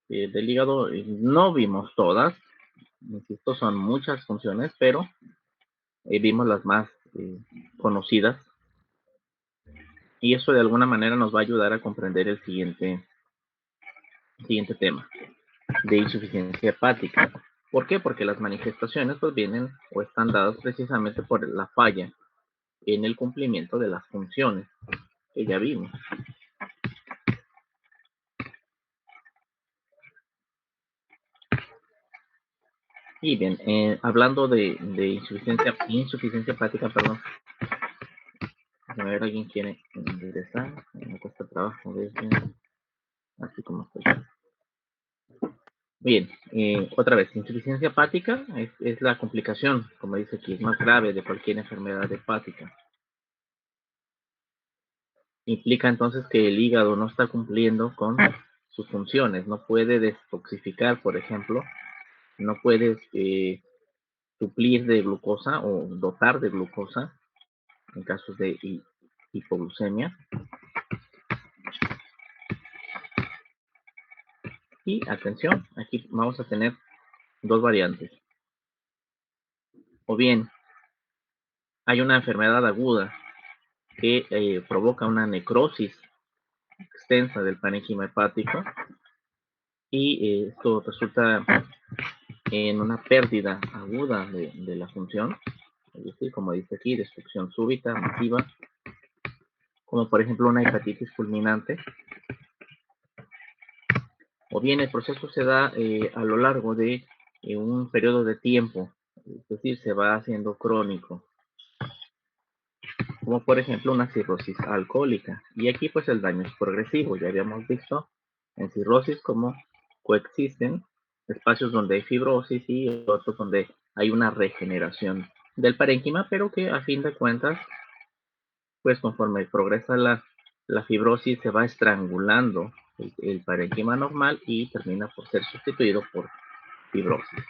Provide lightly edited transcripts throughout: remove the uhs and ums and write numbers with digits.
del hígado. No vimos todas, insisto, son muchas funciones, pero vimos las más conocidas, y eso de alguna manera nos va a ayudar a comprender el siguiente tema de insuficiencia hepática. ¿Por qué? Porque las manifestaciones pues vienen o están dadas precisamente por la falla en el cumplimiento de las funciones que ya vimos. Y bien, hablando de insuficiencia hepática, perdón, a ver, alguien quiere ingresar, me cuesta trabajo desde así como estoy. Bien, otra vez, insuficiencia hepática es la complicación, como dice aquí, es más grave de cualquier enfermedad hepática. Implica entonces que el hígado no está cumpliendo con sus funciones, no puede detoxificar, por ejemplo, no puede suplir de glucosa o dotar de glucosa en casos de hipoglucemia. Y atención, aquí vamos a tener dos variantes. O bien, hay una enfermedad aguda que provoca una necrosis extensa del parénquima hepático, y esto resulta en una pérdida aguda de la función, es decir, como dice aquí, destrucción súbita, masiva, como por ejemplo una hepatitis fulminante. O bien el proceso se da a lo largo de un periodo de tiempo, es decir, se va haciendo crónico, como por ejemplo una cirrosis alcohólica. Y aquí pues el daño es progresivo. Ya habíamos visto en cirrosis cómo coexisten espacios donde hay fibrosis y otros donde hay una regeneración del parénquima, pero que a fin de cuentas, pues conforme progresa la fibrosis, se va estrangulando el parénquima normal y termina por ser sustituido por fibrosis.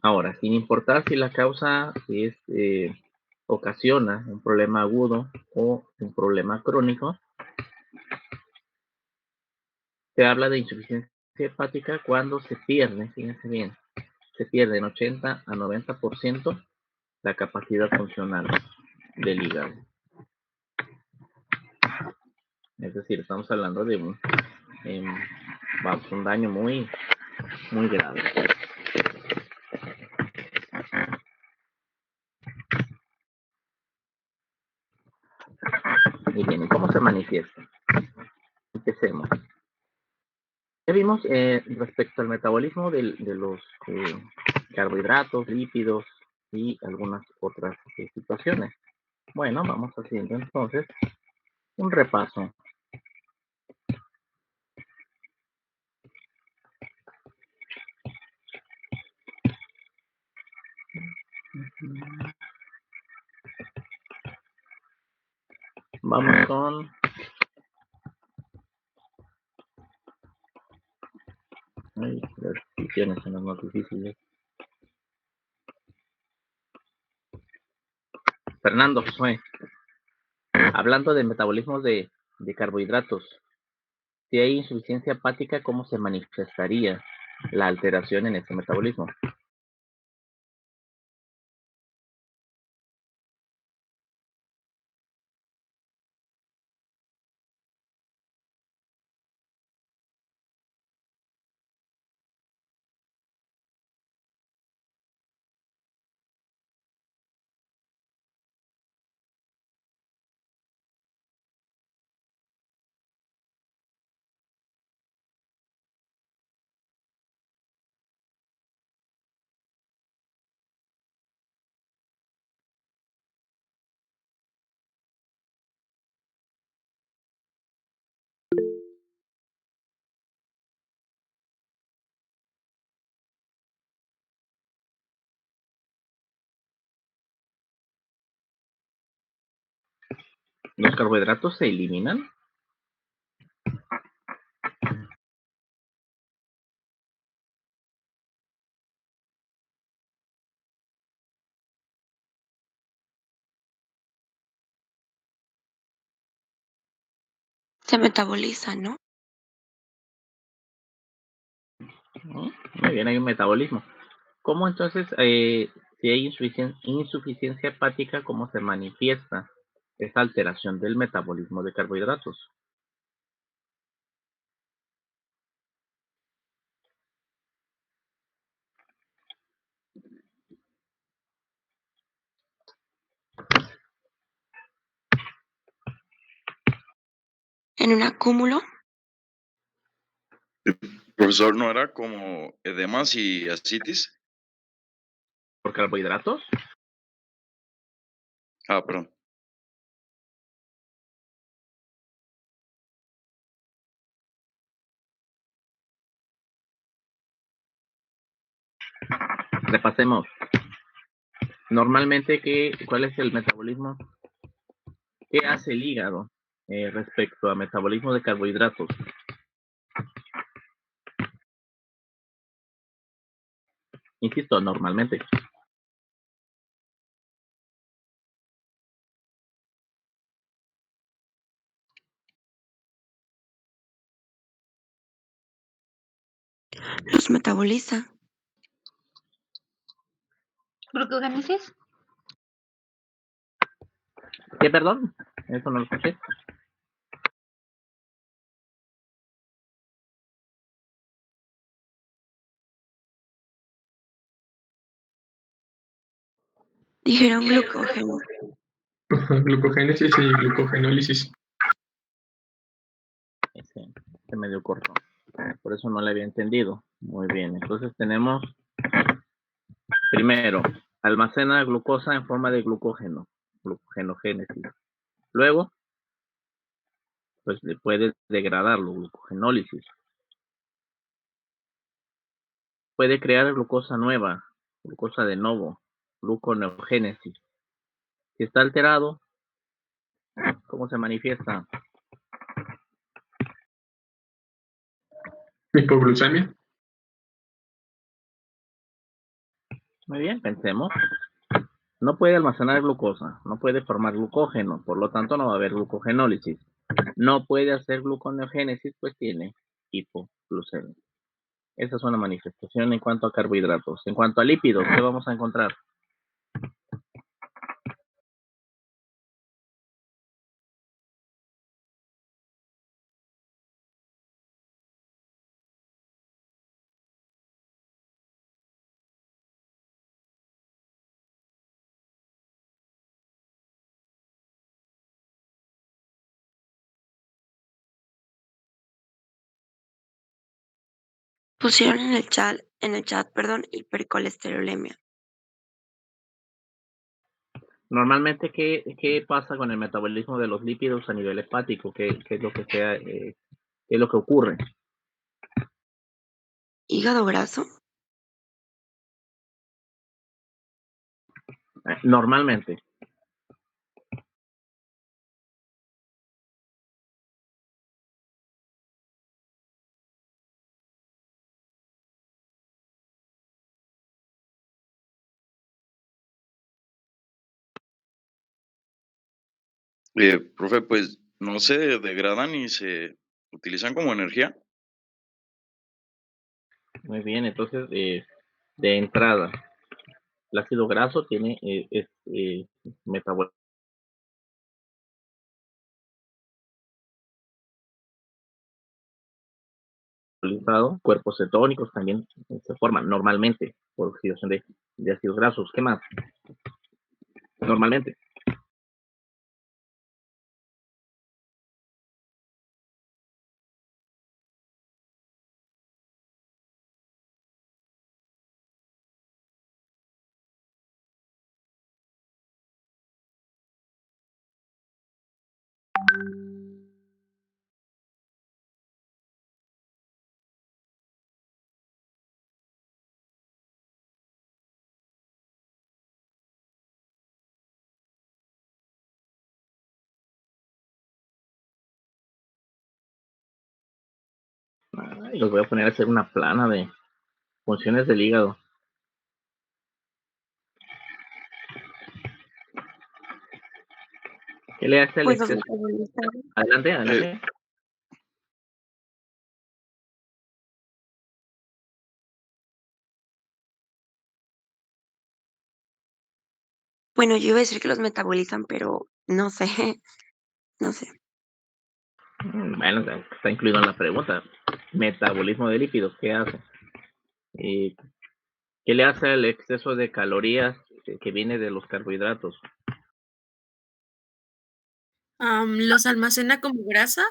Ahora, sin importar si la causa ocasiona un problema agudo o un problema crónico, se habla de insuficiencia hepática cuando se pierde, fíjense bien, se pierde en 80 a 90% la capacidad funcional del hígado. Es decir, estamos hablando de un daño muy, muy grave. Y bien, ¿y cómo se manifiesta? Empecemos. Ya vimos respecto al metabolismo de los carbohidratos, lípidos y algunas otras situaciones. Bueno, vamos haciendo entonces un repaso. Vamos con las decisiones son las más difíciles. Fernando Josué, hablando de metabolismo de carbohidratos, si hay insuficiencia hepática, ¿cómo se manifestaría la alteración en este metabolismo? ¿Los carbohidratos se eliminan? Se metaboliza, ¿no? Muy bien, hay un metabolismo. ¿Cómo entonces, si hay insuficiencia hepática, cómo se manifiesta esta alteración del metabolismo de carbohidratos? En un acúmulo, Profesor, ¿no era como edemas y ascitis? ¿Por carbohidratos? Ah, perdón. Repasemos. Normalmente, ¿cuál es el metabolismo? ¿Qué hace el hígado respecto a metabolismo de carbohidratos? Insisto, normalmente. los metaboliza. ¿Glucogénesis? ¿Qué, perdón? Eso no lo escuché. Dijeron glucógeno. Glucogénesis y glucogenólisis. Se me dio corto. Por eso no le había entendido. Muy bien. Entonces tenemos, primero, almacena glucosa en forma de glucógeno. Glucogenogénesis. Luego, pues puede degradarlo, glucogenólisis. Puede crear glucosa nueva, glucosa de novo, gluconeogénesis. Si está alterado, ¿cómo se manifiesta? Hipoglucemia. Muy bien, pensemos. No puede almacenar glucosa, no puede formar glucógeno, por lo tanto no va a haber glucogenólisis. No puede hacer gluconeogénesis, pues tiene hipoglucemia. Esa es una manifestación en cuanto a carbohidratos. En cuanto a lípidos, ¿qué vamos a encontrar? Pusieron en el chat, perdón, hipercolesterolemia. Normalmente, ¿qué pasa con el metabolismo de los lípidos a nivel hepático? ¿Qué es lo que qué es lo que ocurre? Hígado graso, Normalmente. Profe, pues no se degradan y se utilizan como energía. Muy bien, entonces, de entrada, el ácido graso tiene metabolismo cuerpos cetónicos también se forman normalmente por oxidación de ácidos grasos. ¿Qué más? Normalmente. Y los voy a poner a hacer una plana de funciones del hígado. ¿Qué le hace al pues los exceso? metaboliza. Adelante, adelante. Bueno, yo iba a decir que los metabolizan, pero no sé, no sé. Bueno, está incluido en la pregunta. Metabolismo de lípidos, ¿qué hace? ¿Y qué le hace al exceso de calorías que viene de los carbohidratos? ¿Los almacena como grasa?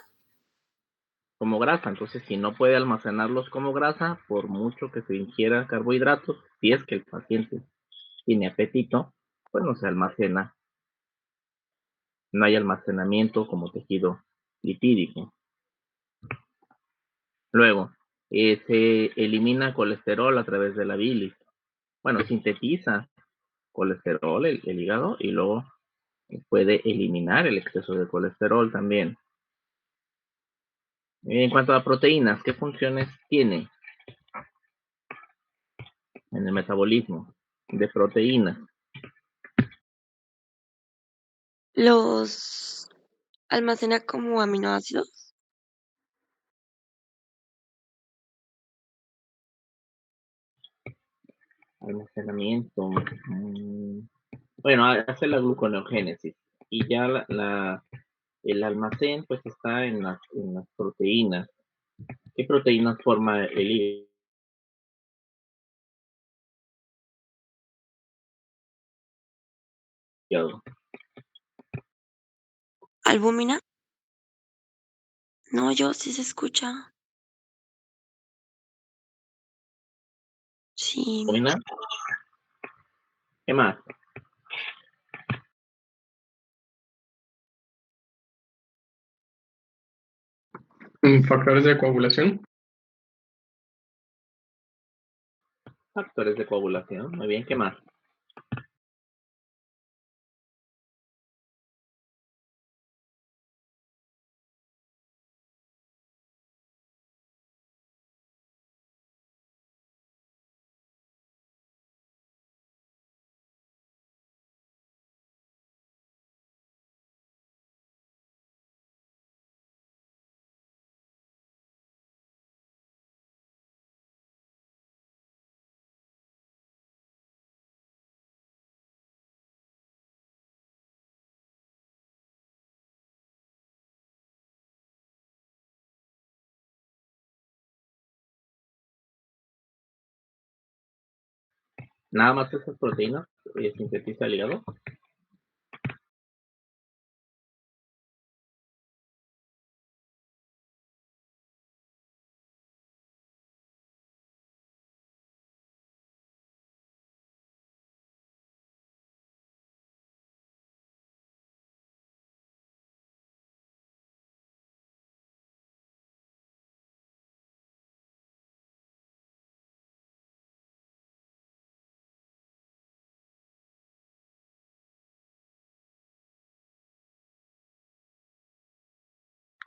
Como grasa. Entonces, si no puede almacenarlos como grasa, por mucho que se ingiera carbohidratos, si es que el paciente tiene apetito, pues no se almacena, no hay almacenamiento como tejido lipídico. Luego, se elimina colesterol a través de la bilis. Bueno, sintetiza colesterol el hígado y luego puede eliminar el exceso de colesterol también. En cuanto a proteínas, ¿qué funciones tiene en el metabolismo de proteínas? Los almacena como aminoácidos. Almacenamiento. Bueno, hace la gluconeogénesis y ya el almacén pues está en las proteínas. ¿Qué proteínas forma el hígado? ¿Albúmina? No, yo sí se escucha. Sí. ¿Albúmina? ¿Qué más? Factores de coagulación. Factores de coagulación. Muy bien, ¿qué más? Nada más esas proteínas sintetiza el hígado.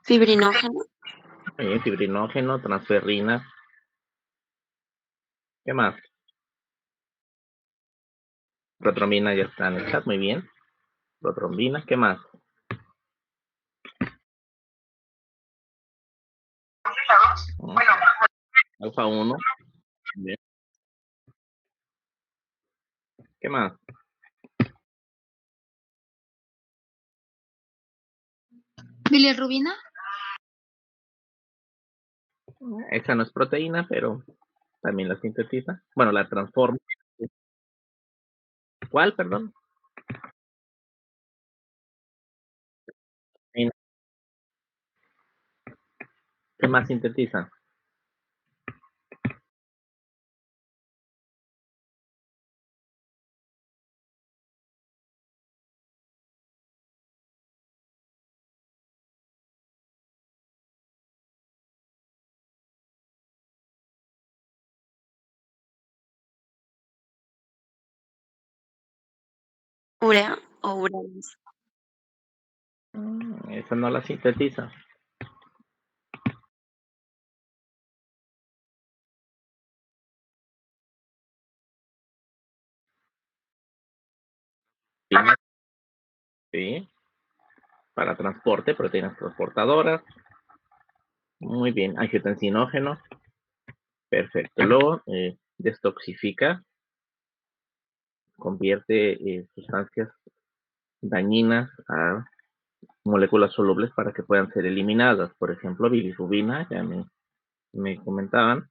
Fibrinógeno. Fibrinógeno, transferrina. ¿Qué más? Protrombina ya está en el chat, muy bien. Protrombina, ¿qué más? Alfa 1. Bien. ¿Qué más? Bilirrubina. Esa no es proteína, pero también la sintetiza. Bueno, la transforma. ¿Cuál, perdón? ¿Qué más sintetiza? Urea o ureas. Esa no la sintetiza. Sí, para transporte, proteínas transportadoras. Muy bien, angiotensinógeno. Perfecto. Luego, destoxifica. convierte sustancias dañinas a moléculas solubles para que puedan ser eliminadas. Por ejemplo, bilirrubina, ya me comentaban,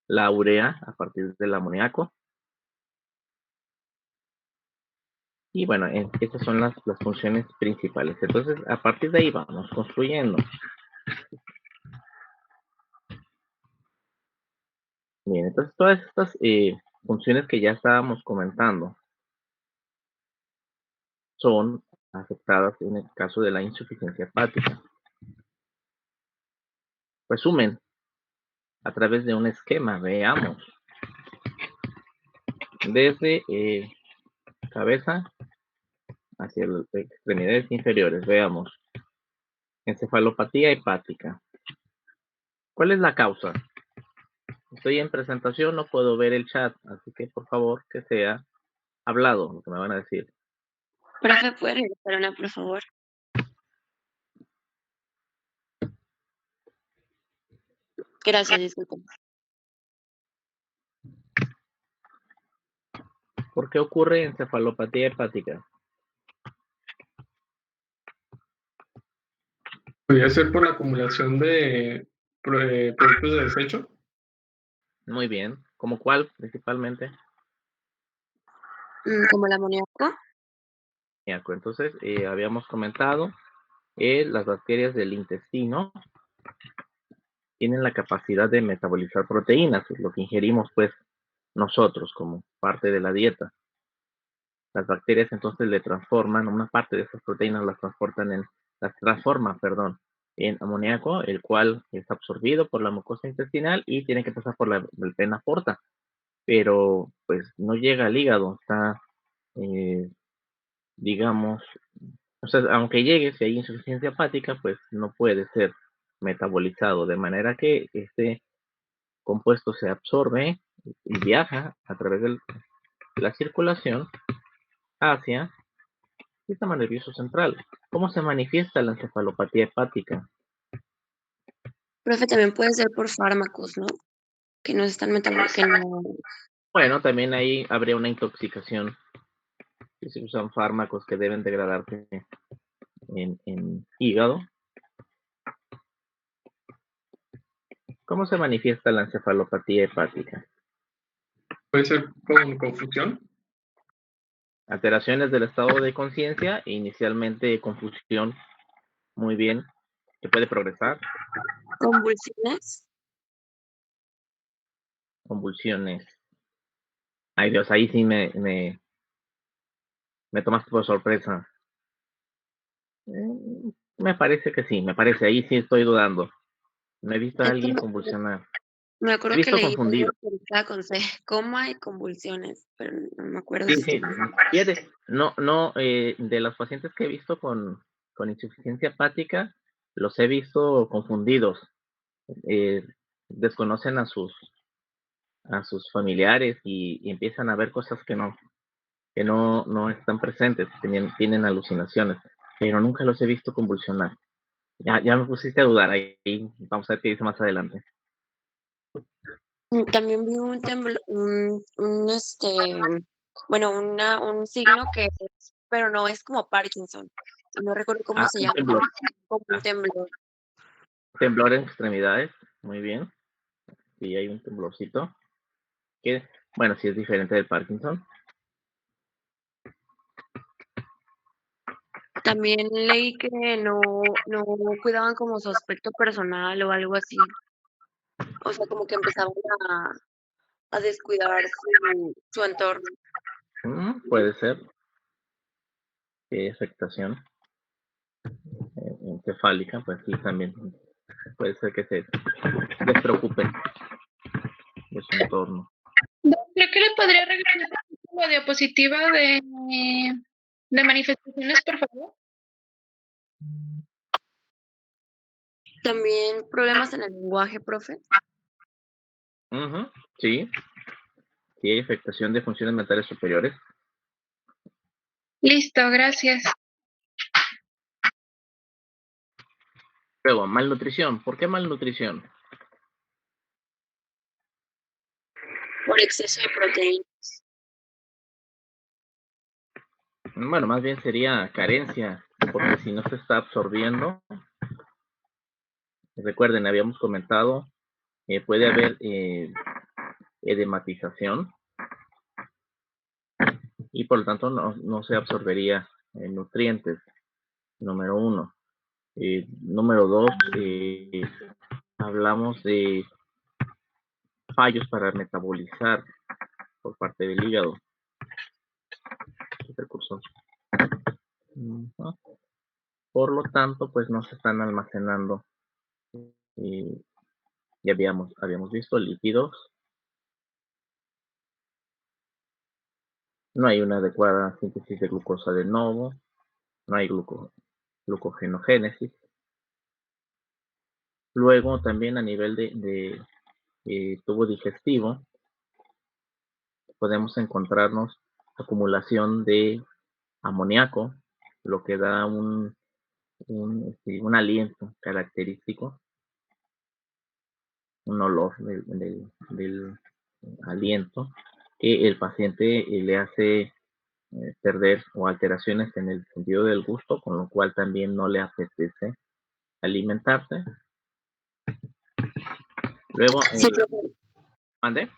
la urea a partir del amoníaco. Y bueno, estas son las funciones principales. Entonces, a partir de ahí vamos construyendo. Bien, entonces todas estas funciones que ya estábamos comentando son afectadas en el caso de la insuficiencia hepática. Resumen, a través de un esquema, veamos. Desde cabeza hacia las extremidades inferiores, veamos. Encefalopatía hepática. ¿Cuál es la causa? Estoy en presentación, no puedo ver el chat, así que por favor que sea hablado lo que me van a decir. Profe, ¿puede regresar una, por favor? Gracias, disculpe. ¿Por qué ocurre encefalopatía hepática? ¿Podría ser por la acumulación de productos de desecho? Muy bien. ¿Cómo cuál principalmente? ¿Como el amoníaco? Entonces, habíamos comentado las bacterias del intestino tienen la capacidad de metabolizar proteínas, es lo que ingerimos pues nosotros como parte de la dieta. Las bacterias entonces le transforman, una parte de esas proteínas las transforman, en amoníaco, el cual es absorbido por la mucosa intestinal y tiene que pasar por el pena porta, pero pues no llega al hígado, está, digamos, o sea, aunque llegue, si hay insuficiencia hepática, pues no puede ser metabolizado, de manera que este compuesto se absorbe y viaja a través de la circulación hacia el sistema nervioso central. ¿Cómo se manifiesta la encefalopatía hepática? Profe, también puede ser por fármacos, ¿no? Que no están metabolizando. Bueno, también ahí habría una intoxicación. Si se usan fármacos que deben degradarse en hígado. ¿Cómo se manifiesta la encefalopatía hepática? ¿Puede ser con confusión? Alteraciones del estado de conciencia e inicialmente confusión. Muy bien. ¿Se puede progresar? ¿Convulsiones? Convulsiones. Ay Dios, ahí sí me tomaste por sorpresa. Me parece que sí, me parece, ahí sí estoy dudando. No he visto a Es que alguien convulsionar. me He acuerdo que visto leí confundido. algo que estaba con coma y convulsiones, pero no me acuerdo Sí, si sí. Fíjate, no, de los pacientes que he visto con insuficiencia hepática, los he visto confundidos. Eh, desconocen a sus familiares y empiezan a ver cosas que no están presentes, tienen alucinaciones, pero nunca los he visto convulsionar. Ya me pusiste a dudar, ahí vamos a ver qué dice más adelante. También vi un signo que es, pero no es como Parkinson. No recuerdo cómo se Un llama, temblor. como un temblor. Temblor en extremidades, muy bien. Sí, hay un temblorcito. Que, bueno, sí es diferente del Parkinson. También leí que no cuidaban como su aspecto personal o algo así. O sea, como que empezaban a descuidar su entorno. Puede ser. Afectación encefálica, pues sí, también puede ser que se despreocupen de su entorno. Creo que le podría regresar la diapositiva de manifestaciones, por favor. También problemas en el lenguaje, profe. Sí, sí hay afectación de funciones mentales superiores. Listo, gracias. Luego, malnutrición. ¿Por qué malnutrición? Por exceso de proteínas. Bueno, más bien sería carencia, porque si no se está absorbiendo, recuerden, habíamos comentado, puede haber edematización y por lo tanto no se absorbería nutrientes, número uno. Número dos, hablamos de fallos para metabolizar por parte del hígado. El cursor. Por lo tanto, pues no se están almacenando. Ya habíamos visto lípidos. No hay una adecuada síntesis de glucosa de nuevo. No hay glucogenogénesis. Luego también a nivel de tubo digestivo podemos encontrarnos acumulación de amoníaco, lo que da un aliento característico, un olor del aliento que el paciente le hace perder o alteraciones en el sentido del gusto, con lo cual también no le apetece alimentarse. Luego, Sí, profe. ¿mande?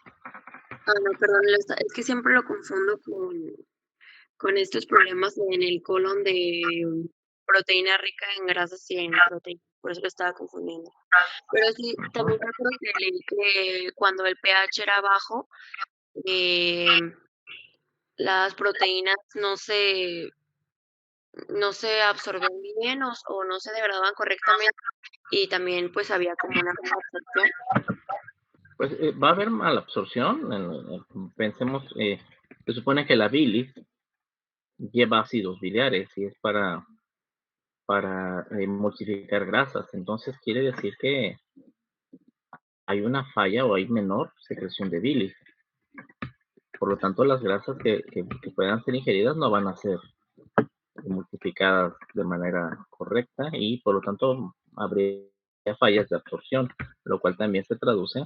No, perdón, es que siempre lo confundo con estos problemas en el colon de proteína rica en grasas y en proteínas, por eso lo estaba confundiendo. Pero sí, también me acuerdo que leí que cuando el pH era bajo, las proteínas no se absorbían bien o no se degradaban correctamente y también pues había como una mala absorción. Pues va a haber mala absorción. Pensemos, se supone que la bilis lleva ácidos biliares y es para emulsificar grasas. Entonces quiere decir que hay una falla o hay menor secreción de bilis. Por lo tanto, las grasas que puedan ser ingeridas no van a ser multiplicadas de manera correcta y por lo tanto habría fallas de absorción, lo cual también se traduce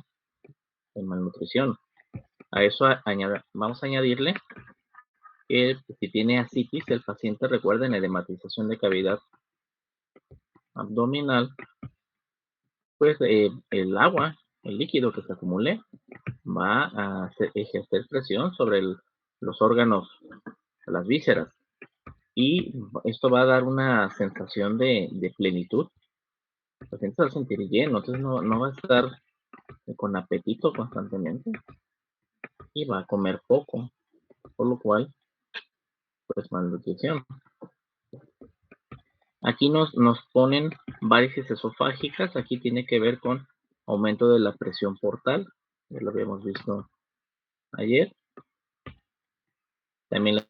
en malnutrición. A eso vamos a añadirle que si tiene ascitis, el paciente, recuerden, edematización de cavidad abdominal, pues el agua, el líquido que se acumule, va a ejercer presión sobre los órganos, las vísceras, y esto va a dar una sensación de plenitud. El paciente se va a sentir lleno, entonces no va a estar con apetito constantemente y va a comer poco, por lo cual, pues malnutrición. Aquí nos ponen varices esofágicas, aquí tiene que ver con aumento de la presión portal, ya lo habíamos visto ayer. También la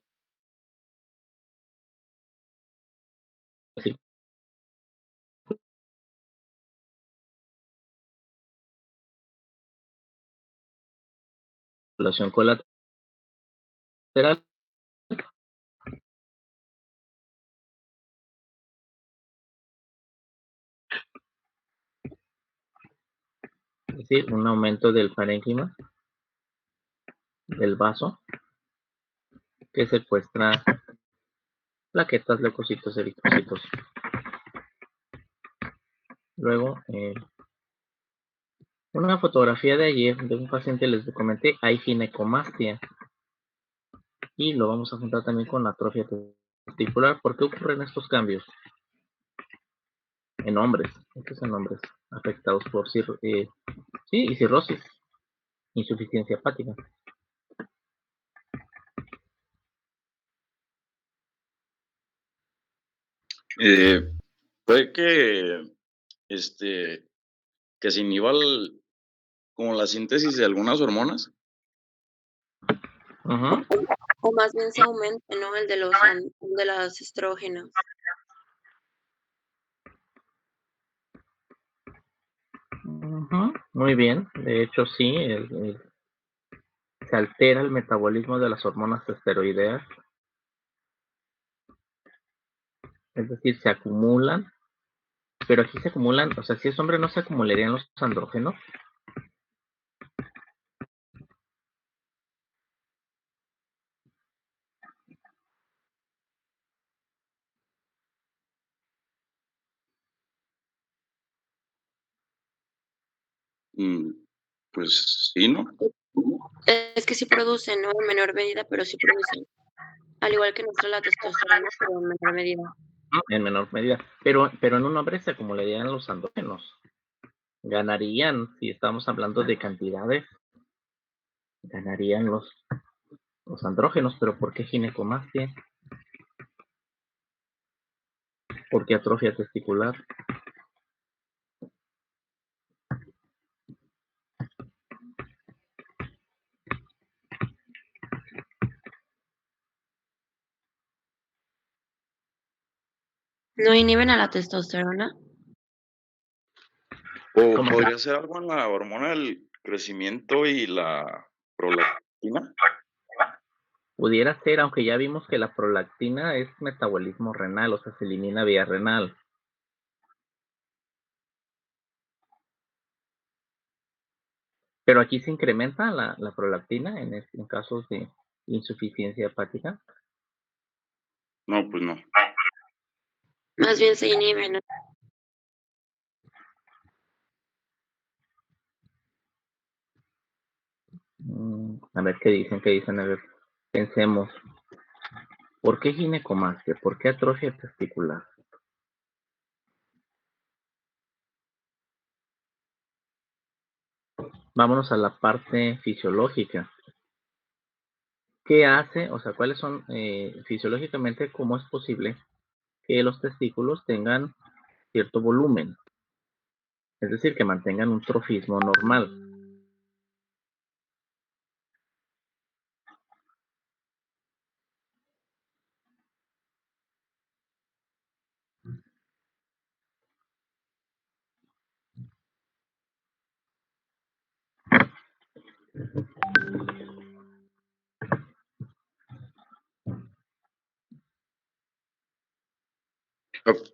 circulación colateral, es decir, un aumento del parénquima del vaso que secuestra plaquetas, leucocitos, eritrocitos. Luego, una fotografía de ayer de un paciente, les comenté, hay ginecomastia. Y lo vamos a juntar también con atrofia testicular. ¿Por qué ocurren estos cambios? En hombres, estos en hombres afectados por cirrosis, insuficiencia hepática. Puede que que se inhiba como la síntesis de algunas hormonas. Uh-huh. O más bien se aumente, ¿no? El de las estrógenos. Uh-huh. Muy bien, de hecho sí, se altera el metabolismo de las hormonas esteroideas, es decir, se acumulan, pero aquí se acumulan, o sea, si es hombre no se acumularían los andrógenos. Mm, pues sí, ¿no? Es que sí producen, ¿no? En menor medida, pero sí producen. Al igual que nosotros la testosterona, pero en menor medida. En menor medida. Pero en un hombre se acumularían los andrógenos. Ganarían, si estamos hablando de cantidades, ganarían los andrógenos, pero ¿por qué ginecomastia? ¿Por qué atrofia testicular? ¿No inhiben a la testosterona? O ¿Cómo podría ser algo en la hormona del crecimiento y la prolactina. pudiera ser, aunque ya vimos que la prolactina es metabolismo renal, o sea, se elimina vía renal. Pero aquí se incrementa la prolactina en casos de insuficiencia hepática. No, pues no. Más bien se inhiben, ¿no? A ver qué dicen, a ver, pensemos. ¿Por qué ginecomastia? ¿Por qué atrofia testicular? Vámonos a la parte fisiológica. ¿Qué hace? O sea, ¿cuáles son fisiológicamente cómo es posible que los testículos tengan cierto volumen? Es decir, que mantengan un trofismo normal.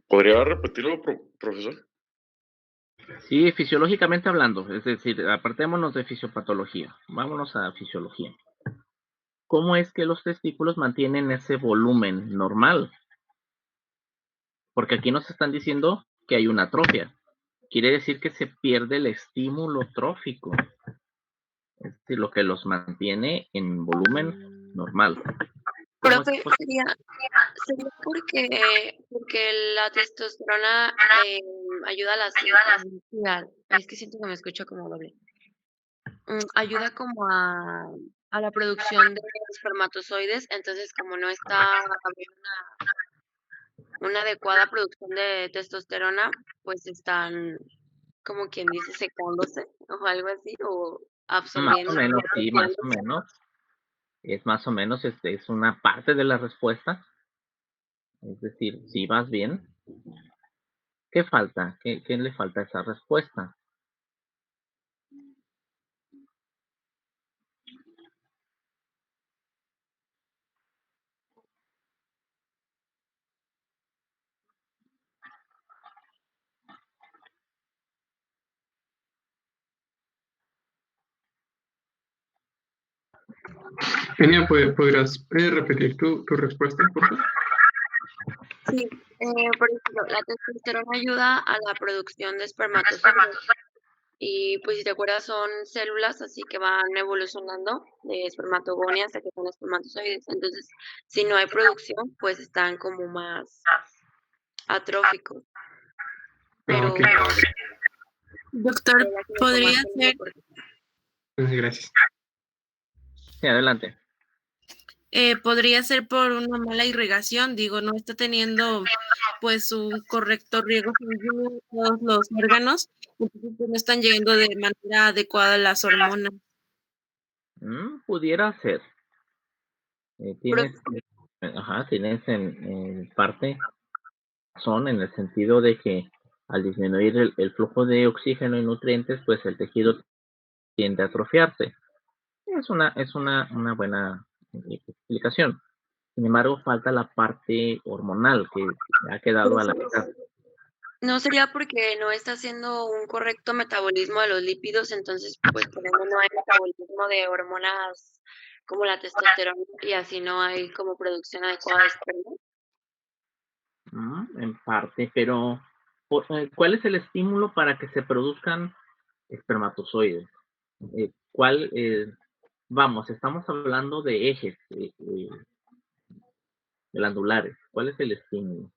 ¿Podría repetirlo, profesor? Sí, fisiológicamente hablando, es decir, apartémonos de fisiopatología, vámonos a fisiología. ¿Cómo es que los testículos mantienen ese volumen normal? Porque aquí nos están diciendo que hay una atrofia. Quiere decir que se pierde el estímulo trófico, es decir, lo que los mantiene en volumen normal. ¿Cómo es Profe, posible? sería porque la testosterona ayuda a la es que siento que me escucho como doble. Ayuda como a la producción de espermatozoides, entonces como no está habiendo una adecuada producción de testosterona, pues están como quien dice secándose o algo así, o Más o absorbiendo y menos, sí, más o atrofiándose. menos. Es más o menos, es una parte de la respuesta. Es decir, si vas bien, ¿qué falta? ¿Qué le falta a esa respuesta? Enia, ¿podrías repetir tu respuesta, por favor? Sí, por ejemplo, la testosterona ayuda a la producción de espermatozoides. Y pues si te acuerdas son células así que van evolucionando de espermatogonia hasta que son espermatozoides. Entonces, si no hay producción, pues están como más atróficos. Pero Ok, Doctor, la podría ginecomastia no ser, lo corta. gracias. Sí, adelante. podría ser por una mala irrigación, digo, no está teniendo pues un correcto riego sanguíneo en todos los órganos, entonces pues, no están llegando de manera adecuada las hormonas. Pudiera ser. Pero Tienes en parte razón en el sentido de que al disminuir el flujo de oxígeno y nutrientes, pues el tejido tiende a atrofiarse. Es una buena explicación. Sin embargo, falta la parte hormonal que ha quedado a la mitad. no sería porque no está haciendo un correcto metabolismo de los lípidos, entonces pues por ende no hay metabolismo de hormonas como la testosterona y así no hay como producción adecuada de esperma. En parte, pero ¿cuál es el estímulo para que se produzcan espermatozoides. ¿Cuál? Vamos, estamos hablando de ejes glandulares. ¿Cuál es el estímulo?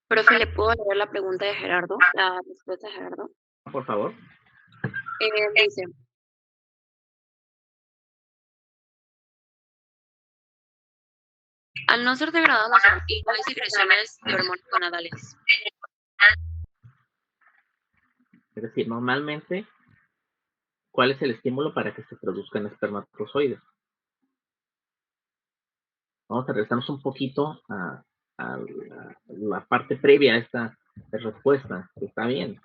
Profe, ¿le puedo leer la pregunta de Gerardo? La respuesta de Gerardo. Por favor. Dice, al no ser degradadas las hormonas y no hay secreciones de hormonas gonadales. Es decir, normalmente, ¿cuál es el estímulo para que se produzcan espermatozoides? Vamos a regresarnos un poquito a la parte previa a esta respuesta. Está bien.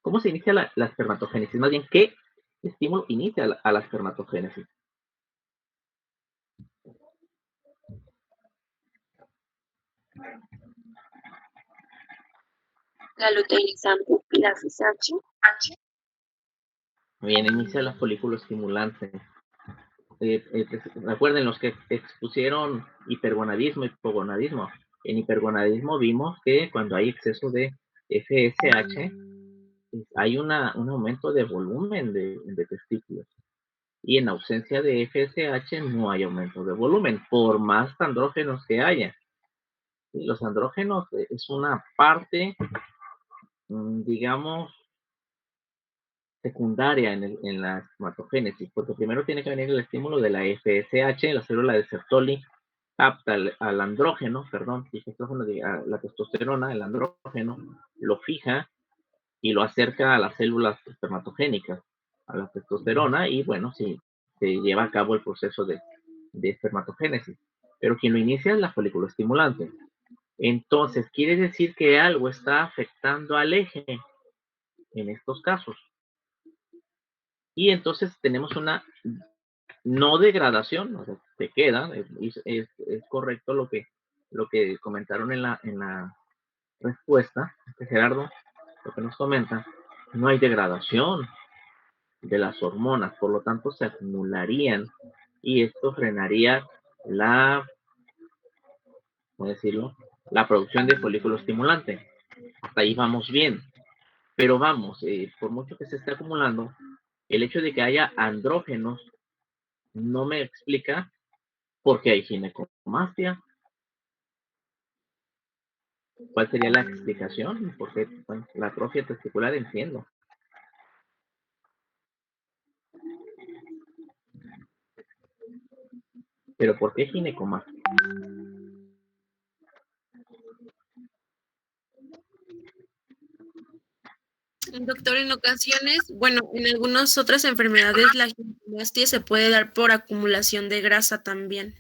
¿Cómo se inicia la espermatogénesis? Más bien, ¿qué estímulo inicia a la espermatogénesis? La luteinizante, la FSH. Bien, inicia la folículo estimulante. Recuerden los que expusieron hipergonadismo y hipogonadismo. En hipergonadismo vimos que cuando hay exceso de FSH, hay un aumento de volumen de testículos. Y en ausencia de FSH no hay aumento de volumen, por más andrógenos que haya. Y los andrógenos es una parte, digamos, secundaria en la espermatogénesis, porque primero tiene que venir el estímulo de la FSH, la célula de Sertoli capta al andrógeno, a la testosterona, el andrógeno, lo fija y lo acerca a las células espermatogénicas, a la testosterona, y bueno, sí, se lleva a cabo el proceso de espermatogénesis. Pero quien lo inicia es la folículo estimulante. Entonces, quiere decir que algo está afectando al eje en estos casos. Y entonces tenemos una no degradación, o sea, se queda, es correcto lo que comentaron en la respuesta, Gerardo, lo que nos comenta, no hay degradación de las hormonas, por lo tanto se acumularían y esto frenaría ¿cómo decirlo? La producción de folículo estimulante. Hasta ahí vamos bien. Pero vamos, por mucho que se esté acumulando, el hecho de que haya andrógenos no me explica por qué hay ginecomastia. ¿Cuál sería la explicación? Porque bueno, la atrofia testicular entiendo. Pero ¿por qué ginecomastia? Doctor, en ocasiones, bueno, en algunas otras enfermedades la ginecomastia se puede dar por acumulación de grasa también.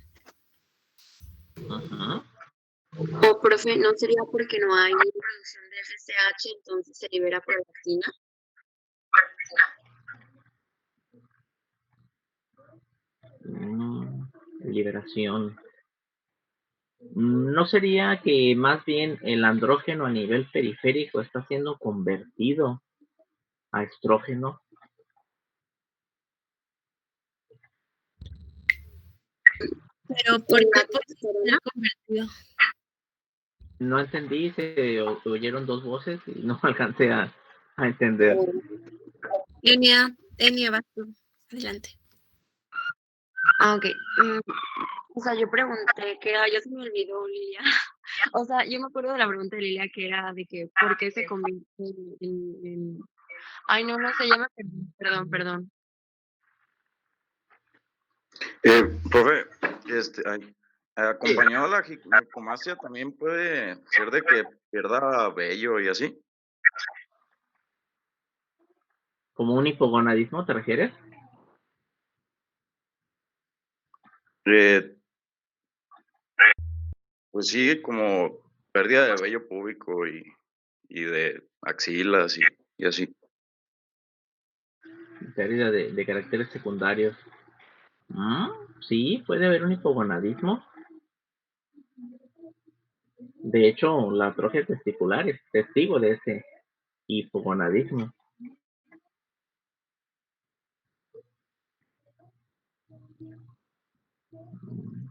Ajá. O, profe, ¿no sería porque no hay producción de FSH, entonces se libera prolactina? Liberación. ¿No sería que más bien el andrógeno a nivel periférico está siendo convertido a estrógeno? Pero ¿por qué puede ser convertido? No entendí, se oyeron dos voces y no alcancé a entender. Enia, vas tú. Adelante. Ok. O sea, yo pregunté que era, ya se me olvidó, Lilia. O sea, yo me acuerdo de la pregunta de Lilia que era de que ¿por qué se convierte en... Ay, no sé, ya me perdí. Perdón. Profe, acompañado a la ginecomastia también puede ser de que pierda vello y así. ¿Como un hipogonadismo te refieres? Pues sí, como pérdida de vello púbico y de axilas y así. Pérdida de caracteres secundarios. Sí, puede haber un hipogonadismo. De hecho, la atrofia testicular es testigo de ese hipogonadismo.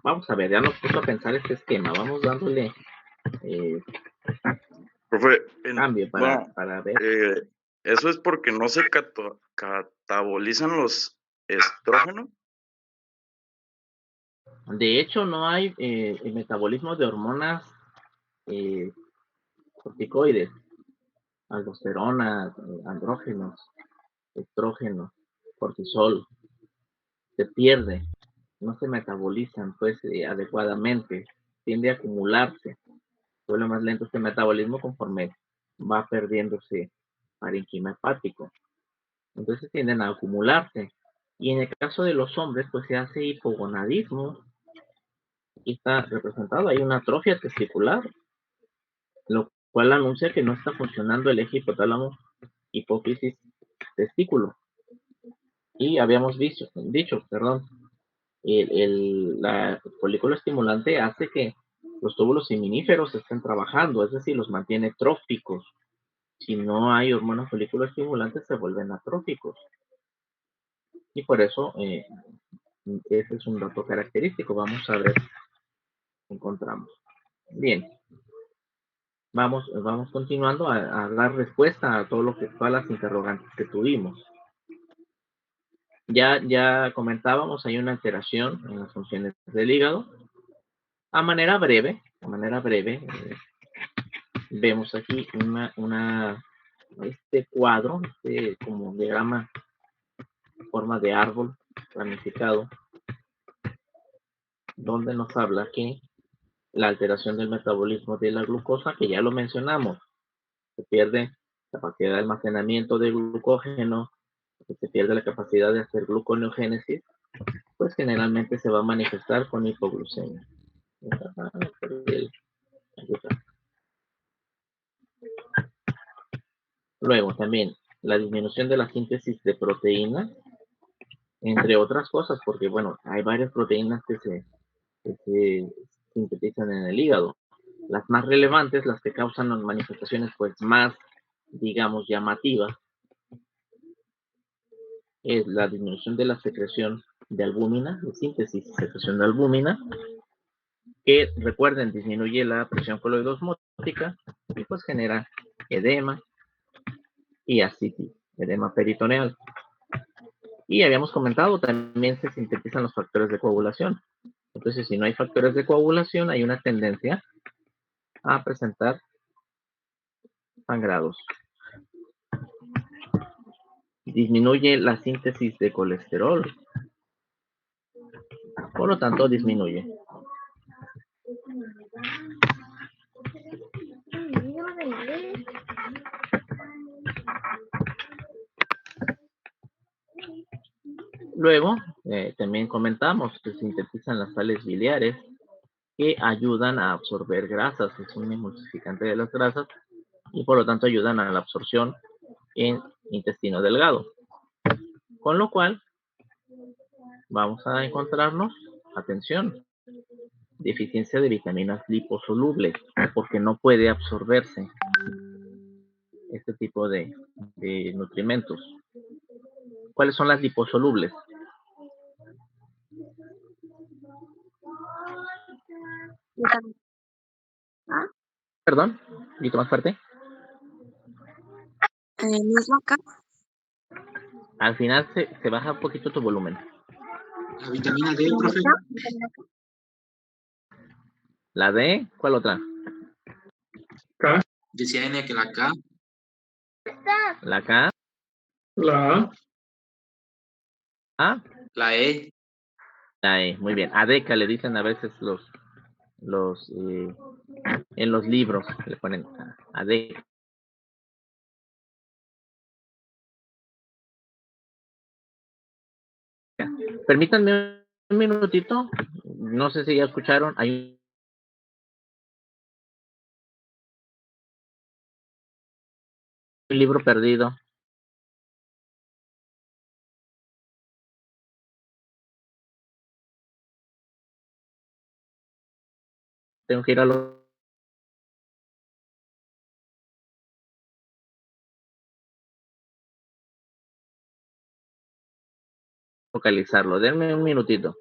Vamos a ver, ya nos puso a pensar este esquema. Vamos dándole Profe, cambio bueno, para ver. eso es porque no se catabolizan los estrógenos. De hecho, no hay metabolismo de hormonas corticoides, aldosterona, andrógenos, estrógeno, cortisol. Se pierde, no se metabolizan pues adecuadamente, tiende a acumularse, vuelve más lento este metabolismo conforme va perdiéndose parénquima hepático. Entonces tienden a acumularse. Y en el caso de los hombres, pues se hace hipogonadismo y está representado. Hay una atrofia testicular, lo cual anuncia que no está funcionando el eje hipotálamo, hipófisis, testículo. Y habíamos dicho, la folículo estimulante hace que los túbulos seminíferos estén trabajando, es decir, los mantiene tróficos. Si no hay hormonas folículo estimulantes, se vuelven atróficos. Y por eso, ese es un dato característico. Vamos a ver qué encontramos. Bien. Vamos continuando a dar respuesta a todas las interrogantes que tuvimos. Ya comentábamos, hay una alteración en las funciones del hígado. A manera breve, vemos aquí este cuadro, como diagrama en forma de árbol ramificado, donde nos habla que la alteración del metabolismo de la glucosa, que ya lo mencionamos, se pierde capacidad de almacenamiento de glucógeno, se pierde la capacidad de hacer gluconeogénesis, pues generalmente se va a manifestar con hipoglucemia. Luego también la disminución de la síntesis de proteínas, entre otras cosas, porque bueno, hay varias proteínas que se sintetizan en el hígado. Las más relevantes, las que causan las manifestaciones pues más, digamos, llamativas, es la disminución de la secreción de albúmina, de síntesis y secreción de albúmina, que recuerden, disminuye la presión coloidosmótica y pues genera edema y ascitis, edema peritoneal. Y habíamos comentado, también se sintetizan los factores de coagulación. Entonces, si no hay factores de coagulación, hay una tendencia a presentar sangrados. Disminuye la síntesis de colesterol. Por lo tanto, disminuye. Luego, también comentamos que sintetizan las sales biliares que ayudan a absorber grasas, es un emulsificante de las grasas y por lo tanto ayudan a la absorción en intestino delgado. Con lo cual, vamos a encontrarnos, atención, deficiencia de vitaminas liposolubles, porque no puede absorberse este tipo de nutrimentos. ¿Cuáles son las liposolubles? Perdón, un poquito más fuerte. Mismo acá. Al final se baja un poquito tu volumen. La vitamina D, profe. ¿La D? ¿Cuál otra? K, Decía N que la K. ¿La K? la A, ¿A? La E. La E, muy bien. ADECA le dicen a veces en los libros, le ponen ADECA. Permítanme un minutito, no sé si ya escucharon, hay un libro perdido. tengo que ir a localizarlo. Denme un minutito.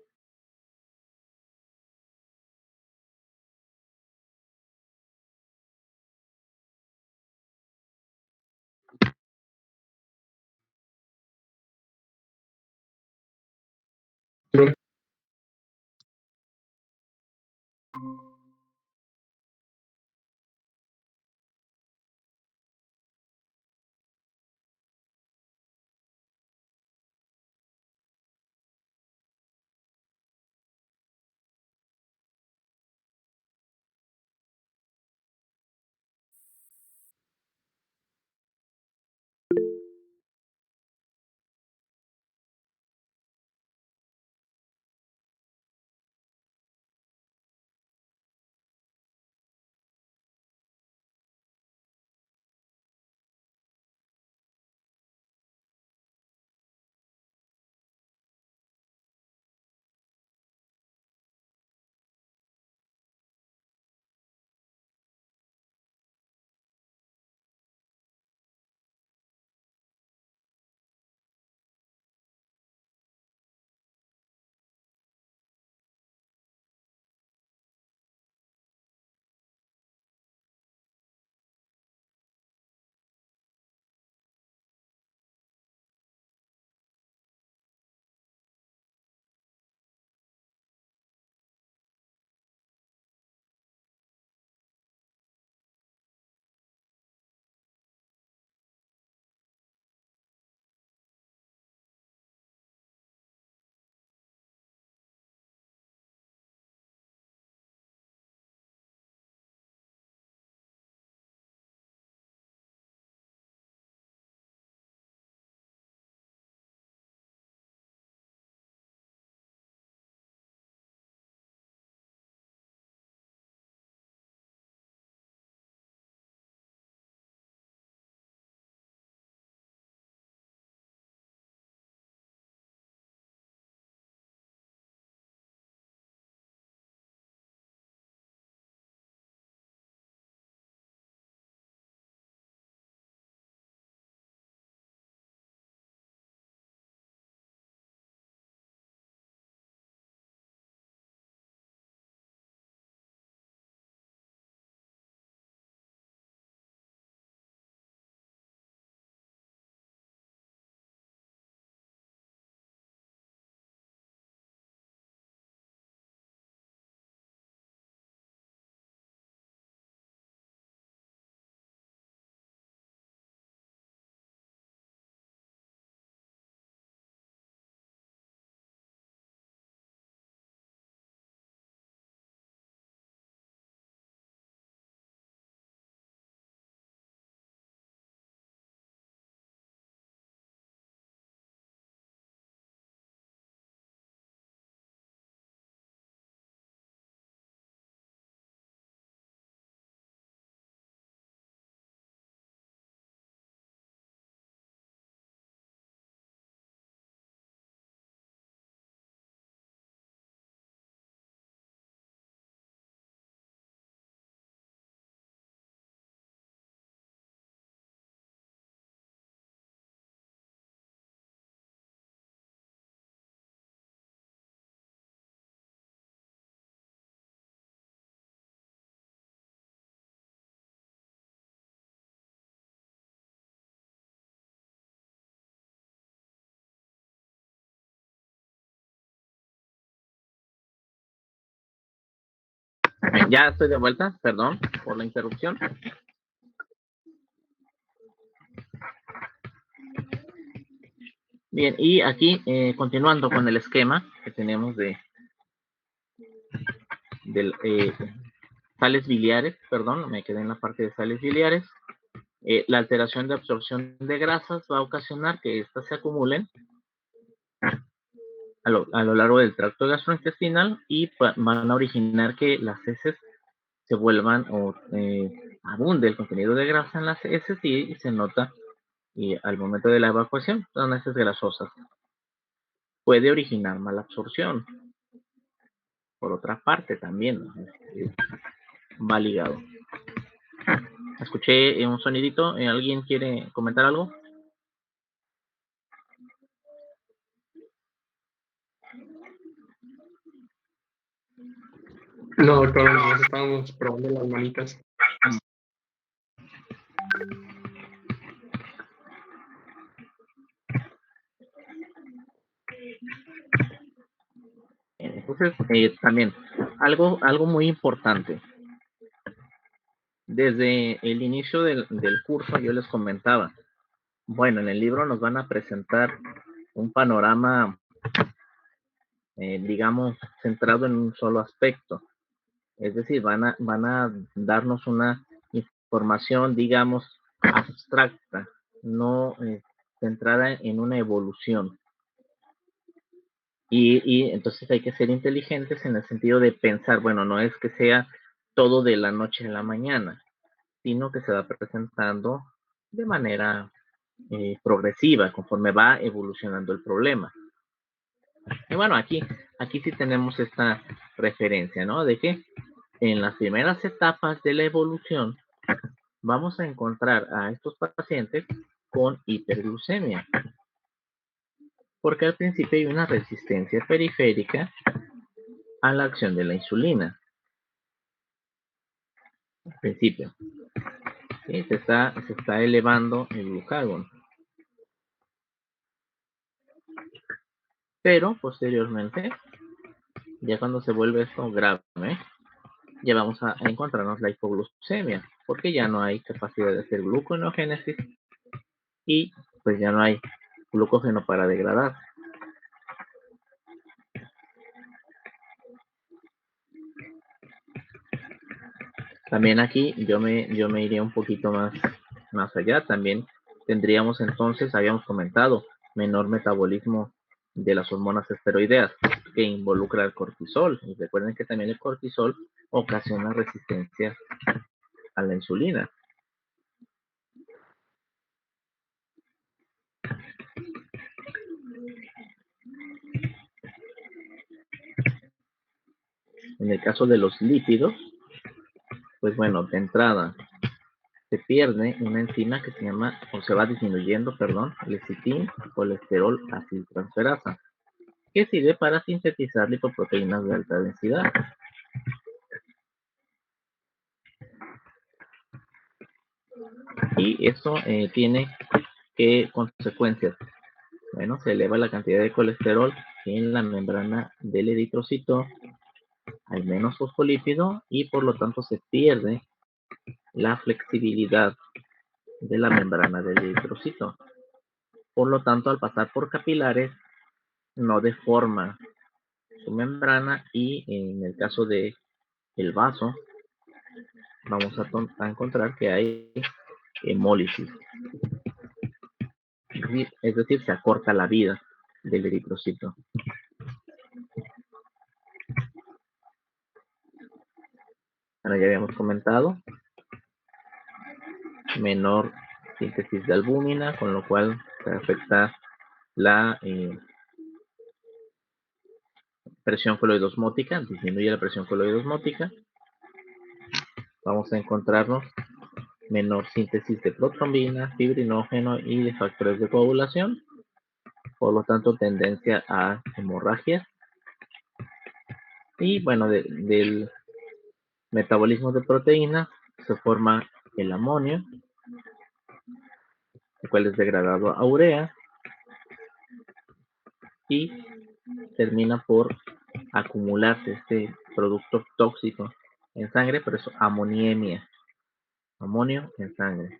Ya estoy de vuelta, perdón por la interrupción. Bien, y aquí continuando con el esquema que tenemos de sales biliares, perdón, me quedé en la parte de sales biliares. La alteración de absorción de grasas va a ocasionar que éstas se acumulen a lo largo del tracto gastrointestinal y van a originar que las heces se vuelvan o abunde el contenido de grasa en las heces y se nota al momento de la evacuación, son heces grasosas. Puede originar mala absorción. Por otra parte también, va ligado. Escuché un sonidito. ¿Alguien quiere comentar algo? No, doctor, nos estábamos probando las manitas. Entonces, también, algo muy importante. Desde el inicio del curso yo les comentaba, bueno, en el libro nos van a presentar un panorama, digamos, centrado en un solo aspecto. Es decir, van a darnos una información, digamos, abstracta, no centrada en una evolución. Y entonces hay que ser inteligentes en el sentido de pensar, bueno, no es que sea todo de la noche a la mañana, sino que se va presentando de manera progresiva conforme va evolucionando el problema. Y bueno, aquí sí tenemos esta referencia, ¿no? De que en las primeras etapas de la evolución vamos a encontrar a estos pacientes con hiperglucemia, porque al principio hay una resistencia periférica a la acción de la insulina. Al principio, ¿sí? se está elevando el glucagón. Pero posteriormente, ya cuando se vuelve esto grave, ya vamos a encontrarnos la hipoglucemia, porque ya no hay capacidad de hacer gluconeogénesis y pues ya no hay glucógeno para degradar. También aquí yo me iría un poquito más allá. También tendríamos entonces, habíamos comentado, menor metabolismo de las hormonas esteroideas que involucra el cortisol. Y recuerden que también el cortisol ocasiona resistencia a la insulina. En el caso de los lípidos, pues bueno, de entrada se pierde una enzima que se llama, o se va disminuyendo, perdón, lecitin colesterol aciltransferasa, que sirve para sintetizar lipoproteínas de alta densidad. Y eso tiene ¿qué consecuencias? Bueno, se eleva la cantidad de colesterol en la membrana del eritrocito, hay menos fosfolípido y por lo tanto se pierde la flexibilidad de la membrana del eritrocito. Por lo tanto, al pasar por capilares, no deforma su membrana y en el caso de el vaso, vamos a encontrar que hay hemólisis. Es decir, se acorta la vida del eritrocito. Bueno, ya habíamos comentado, menor síntesis de albúmina, con lo cual se afecta la presión coloidosmótica, disminuye la presión coloidosmótica. Vamos a encontrarnos menor síntesis de protrombina, fibrinógeno y de factores de coagulación, por lo tanto tendencia a hemorragia. Y bueno, del metabolismo de proteínas se forma el amonio, el cual es degradado a urea y termina por acumularse este producto tóxico en sangre, por eso amoniemia, amonio en sangre.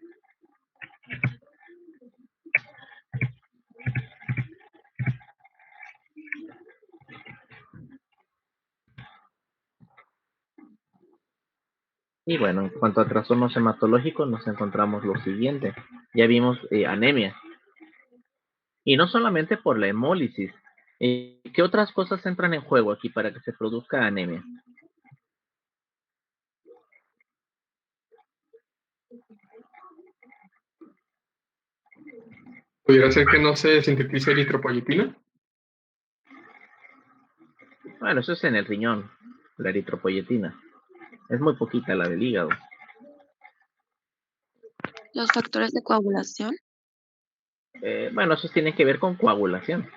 Y bueno, en cuanto a trastornos hematológicos, nos encontramos lo siguiente. Ya vimos anemia. Y no solamente por la hemólisis. ¿Qué otras cosas entran en juego aquí para que se produzca anemia? ¿Pudiera ser que no se sintetice eritropoyetina? Bueno, eso es en el riñón, la eritropoyetina. Es muy poquita la del hígado. Los factores de coagulación. Bueno, esos tienen que ver con coagulación.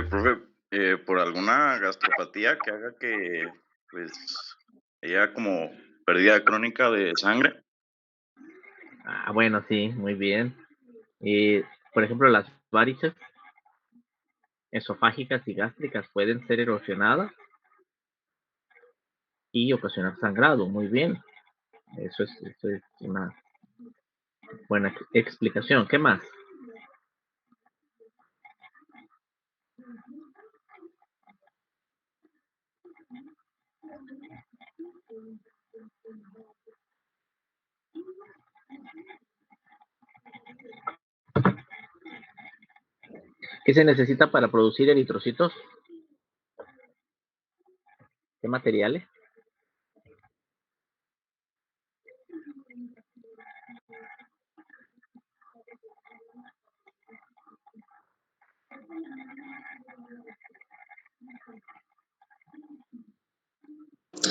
Profe, por alguna gastropatía que haga que, pues, haya como pérdida crónica de sangre. Ah, bueno, sí, muy bien. Por ejemplo, las varices esofágicas y gástricas pueden ser erosionadas y ocasionar sangrado. Muy bien. Eso es una buena explicación. ¿Qué más? ¿Qué se necesita para producir eritrocitos? ¿Qué materiales?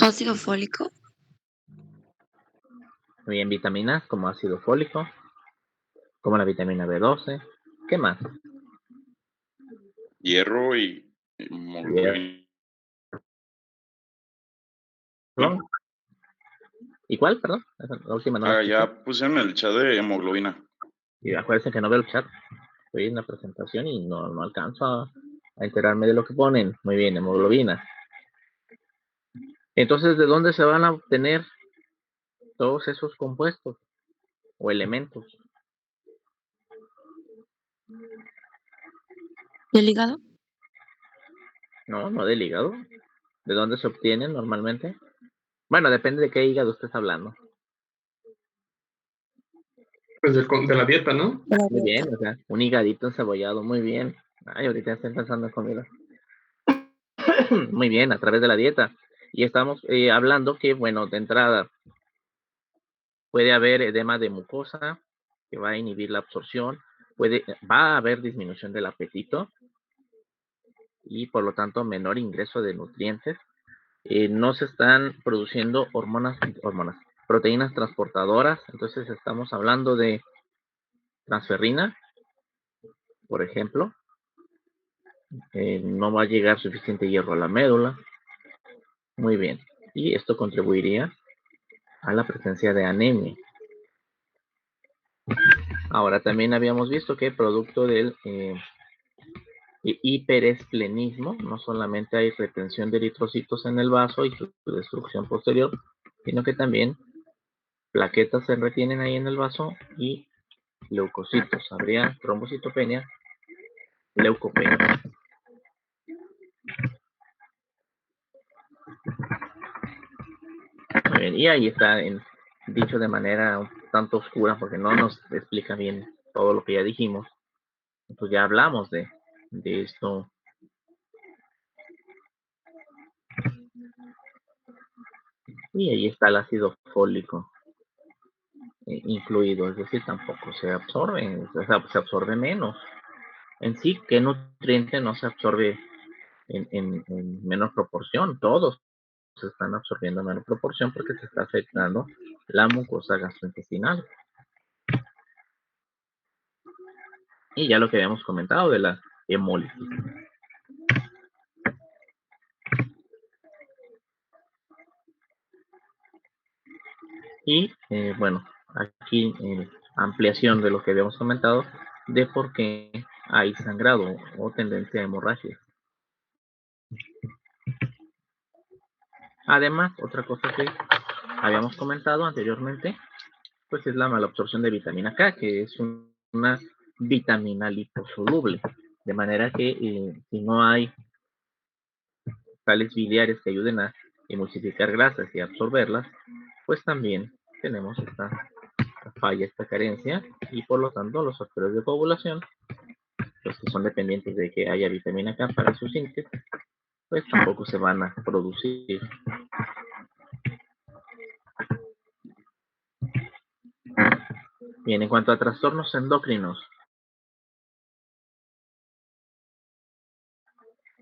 Ácido fólico. Muy bien, vitaminas como ácido fólico, como la vitamina B12. ¿Qué más? Hierro y hemoglobina. Perdón. ¿Y cuál? Perdón. La última no la escuché. Ya puse en el chat de hemoglobina. Y acuérdense que no veo el chat. Estoy en la presentación y no alcanzo a enterarme de lo que ponen. Muy bien, hemoglobina. Entonces, ¿de dónde se van a obtener todos esos compuestos o elementos? ¿Del hígado? No del hígado. ¿De dónde se obtienen normalmente? Bueno, depende de qué hígado estés hablando. Pues de la dieta, ¿no? Muy bien, o sea, un hígadito encebollado, muy bien. Ay, ahorita estoy pensando en comida. Muy bien, a través de la dieta. Y estamos hablando que, bueno, de entrada, puede haber edema de mucosa que va a inhibir la absorción, va a haber disminución del apetito y por lo tanto menor ingreso de nutrientes. No se están produciendo proteínas transportadoras, entonces estamos hablando de transferrina, por ejemplo. No va a llegar suficiente hierro a la médula. Muy bien. Y esto contribuiría a la presencia de anemia. Ahora, también habíamos visto que producto del hiperesplenismo, no solamente hay retención de eritrocitos en el vaso y su destrucción posterior, sino que también plaquetas se retienen ahí en el vaso y leucocitos. Habría trombocitopenia, leucopenia. Muy bien, y ahí está dicho de manera un tanto oscura porque no nos explica bien todo lo que ya dijimos. Pues ya hablamos de esto. Y ahí está el ácido fólico incluido, es decir, tampoco se absorbe, o sea, se absorbe menos. En sí, ¿qué nutriente no se absorbe en menor proporción? Todos se están absorbiendo en menor proporción porque se está afectando la mucosa gastrointestinal. Y ya lo que habíamos comentado de la hemólisis. Y bueno, aquí ampliación de lo que habíamos comentado de por qué hay sangrado o tendencia a hemorragia. Además, otra cosa que habíamos comentado anteriormente, pues es la malabsorción de vitamina K, que es una vitamina liposoluble. De manera que si no hay sales biliares que ayuden a emulsificar grasas y absorberlas, pues también tenemos esta falla, esta carencia, y por lo tanto los factores de coagulación, los que son dependientes de que haya vitamina K para su síntesis, pues tampoco se van a producir. Bien, en cuanto a trastornos endocrinos,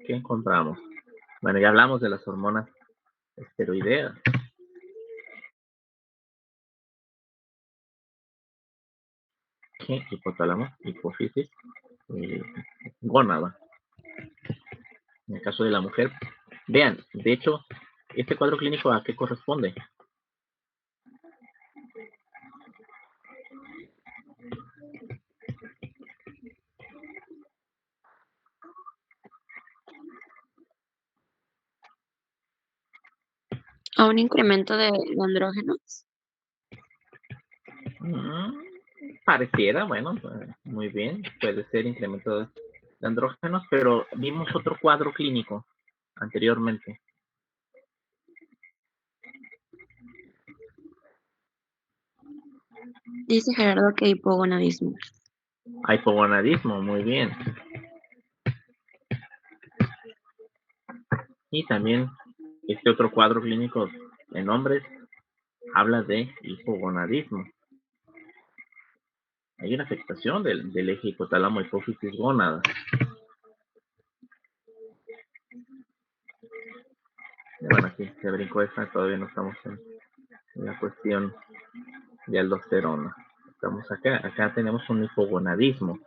¿qué encontramos? Bueno, ya hablamos de las hormonas esteroidea. Hipotálamo, hipófisis, gónada. En el caso de la mujer, vean, de hecho, este cuadro clínico, ¿a qué corresponde? ¿A un incremento de andrógenos? Pareciera, bueno, muy bien, puede ser incremento de andrógenos, pero vimos otro cuadro clínico anteriormente. Dice Gerardo que hipogonadismo. Hipogonadismo, muy bien. Y también este otro cuadro clínico en hombres habla de hipogonadismo. Hay una afectación del eje hipotálamo hipófisis gónada. Bueno, aquí se brincó esta, todavía no estamos en la cuestión de aldosterona. Estamos acá tenemos un hipogonadismo.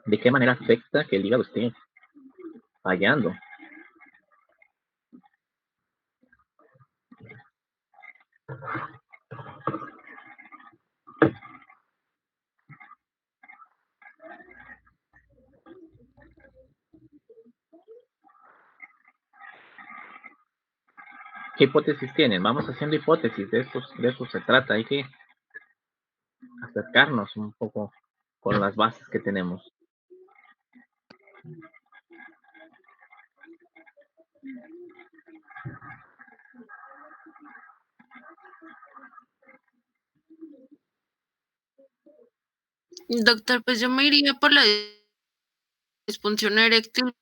¿De qué manera afecta que el hígado esté fallando? ¿Qué hipótesis tienen? Vamos haciendo hipótesis, de eso se trata. Hay que acercarnos un poco con las bases que tenemos. Doctor, pues yo me iría por la disfunción eréctil.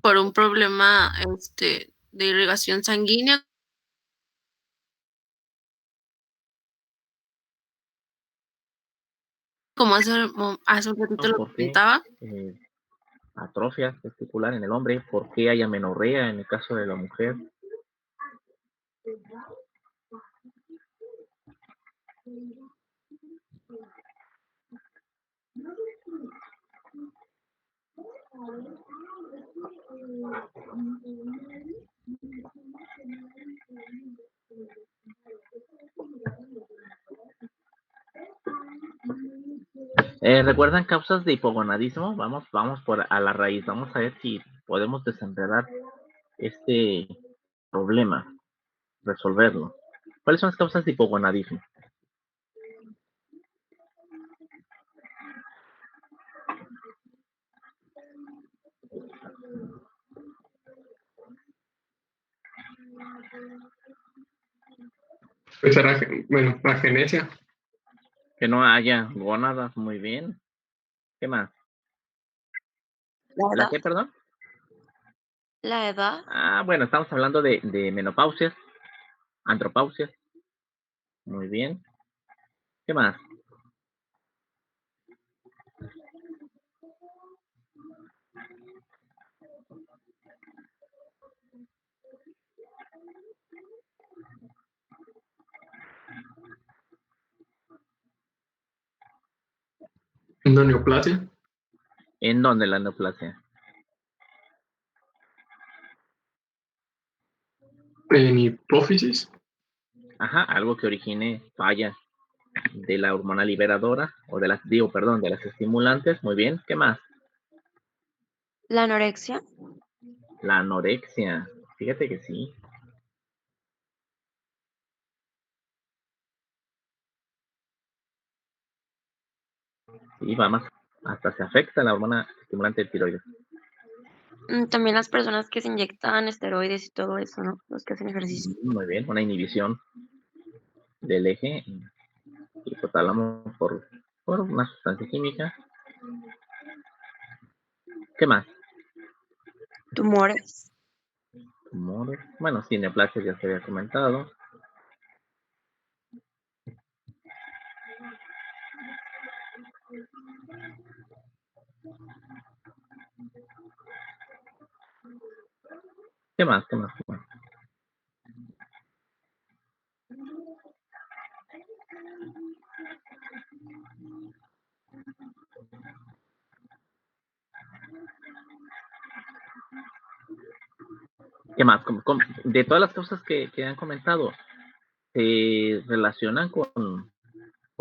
Por un problema de irrigación sanguínea. Como hace un ratito lo ¿Por qué comentaba. atrofia testicular en el hombre? ¿Por qué hay amenorrea en el caso de la mujer? ¿Recuerdan causas de hipogonadismo? Vamos a la raíz. Vamos a ver si podemos desenredar este problema, resolverlo. ¿Cuáles son las causas de hipogonadismo? Pues era, bueno, la genesia. Que no haya gónadas, muy bien. ¿Qué más? ¿La ¿La edad? qué, perdón? ¿La edad? Ah, bueno, estamos hablando de menopausias, andropausias. Muy bien. ¿Qué más? Neoplasia. ¿En dónde la neoplasia? En hipófisis. Ajá, algo que origine falla de la hormona liberadora o de las, de las estimulantes. Muy bien. ¿Qué más? ¿La anorexia? La anorexia. Fíjate que sí. Sí, va más. Hasta se afecta la hormona estimulante de tiroides. También las personas que se inyectan esteroides y todo eso, ¿no? Los que hacen ejercicio. Muy bien, una inhibición del eje hipotálamo por una sustancia química. ¿Qué más? Tumores. Tumores. Bueno, sí, neoplasias ya se había comentado. ¿Qué más? ¿Qué más? ¿Qué más? ¿Qué más? De todas las cosas que han comentado, ¿se relacionan con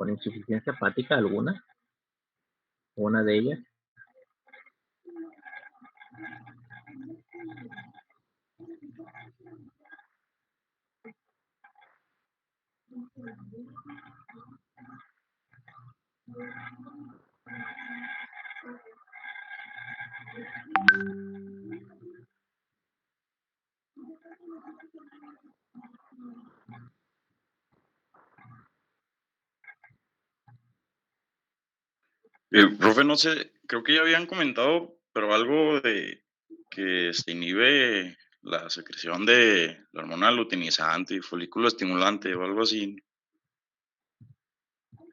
insuficiencia hepática alguna? ¿Una de ellas? Profe, no sé, creo que ya habían comentado, pero algo de que se inhibe la secreción de la hormona luteinizante y folículo estimulante o algo así.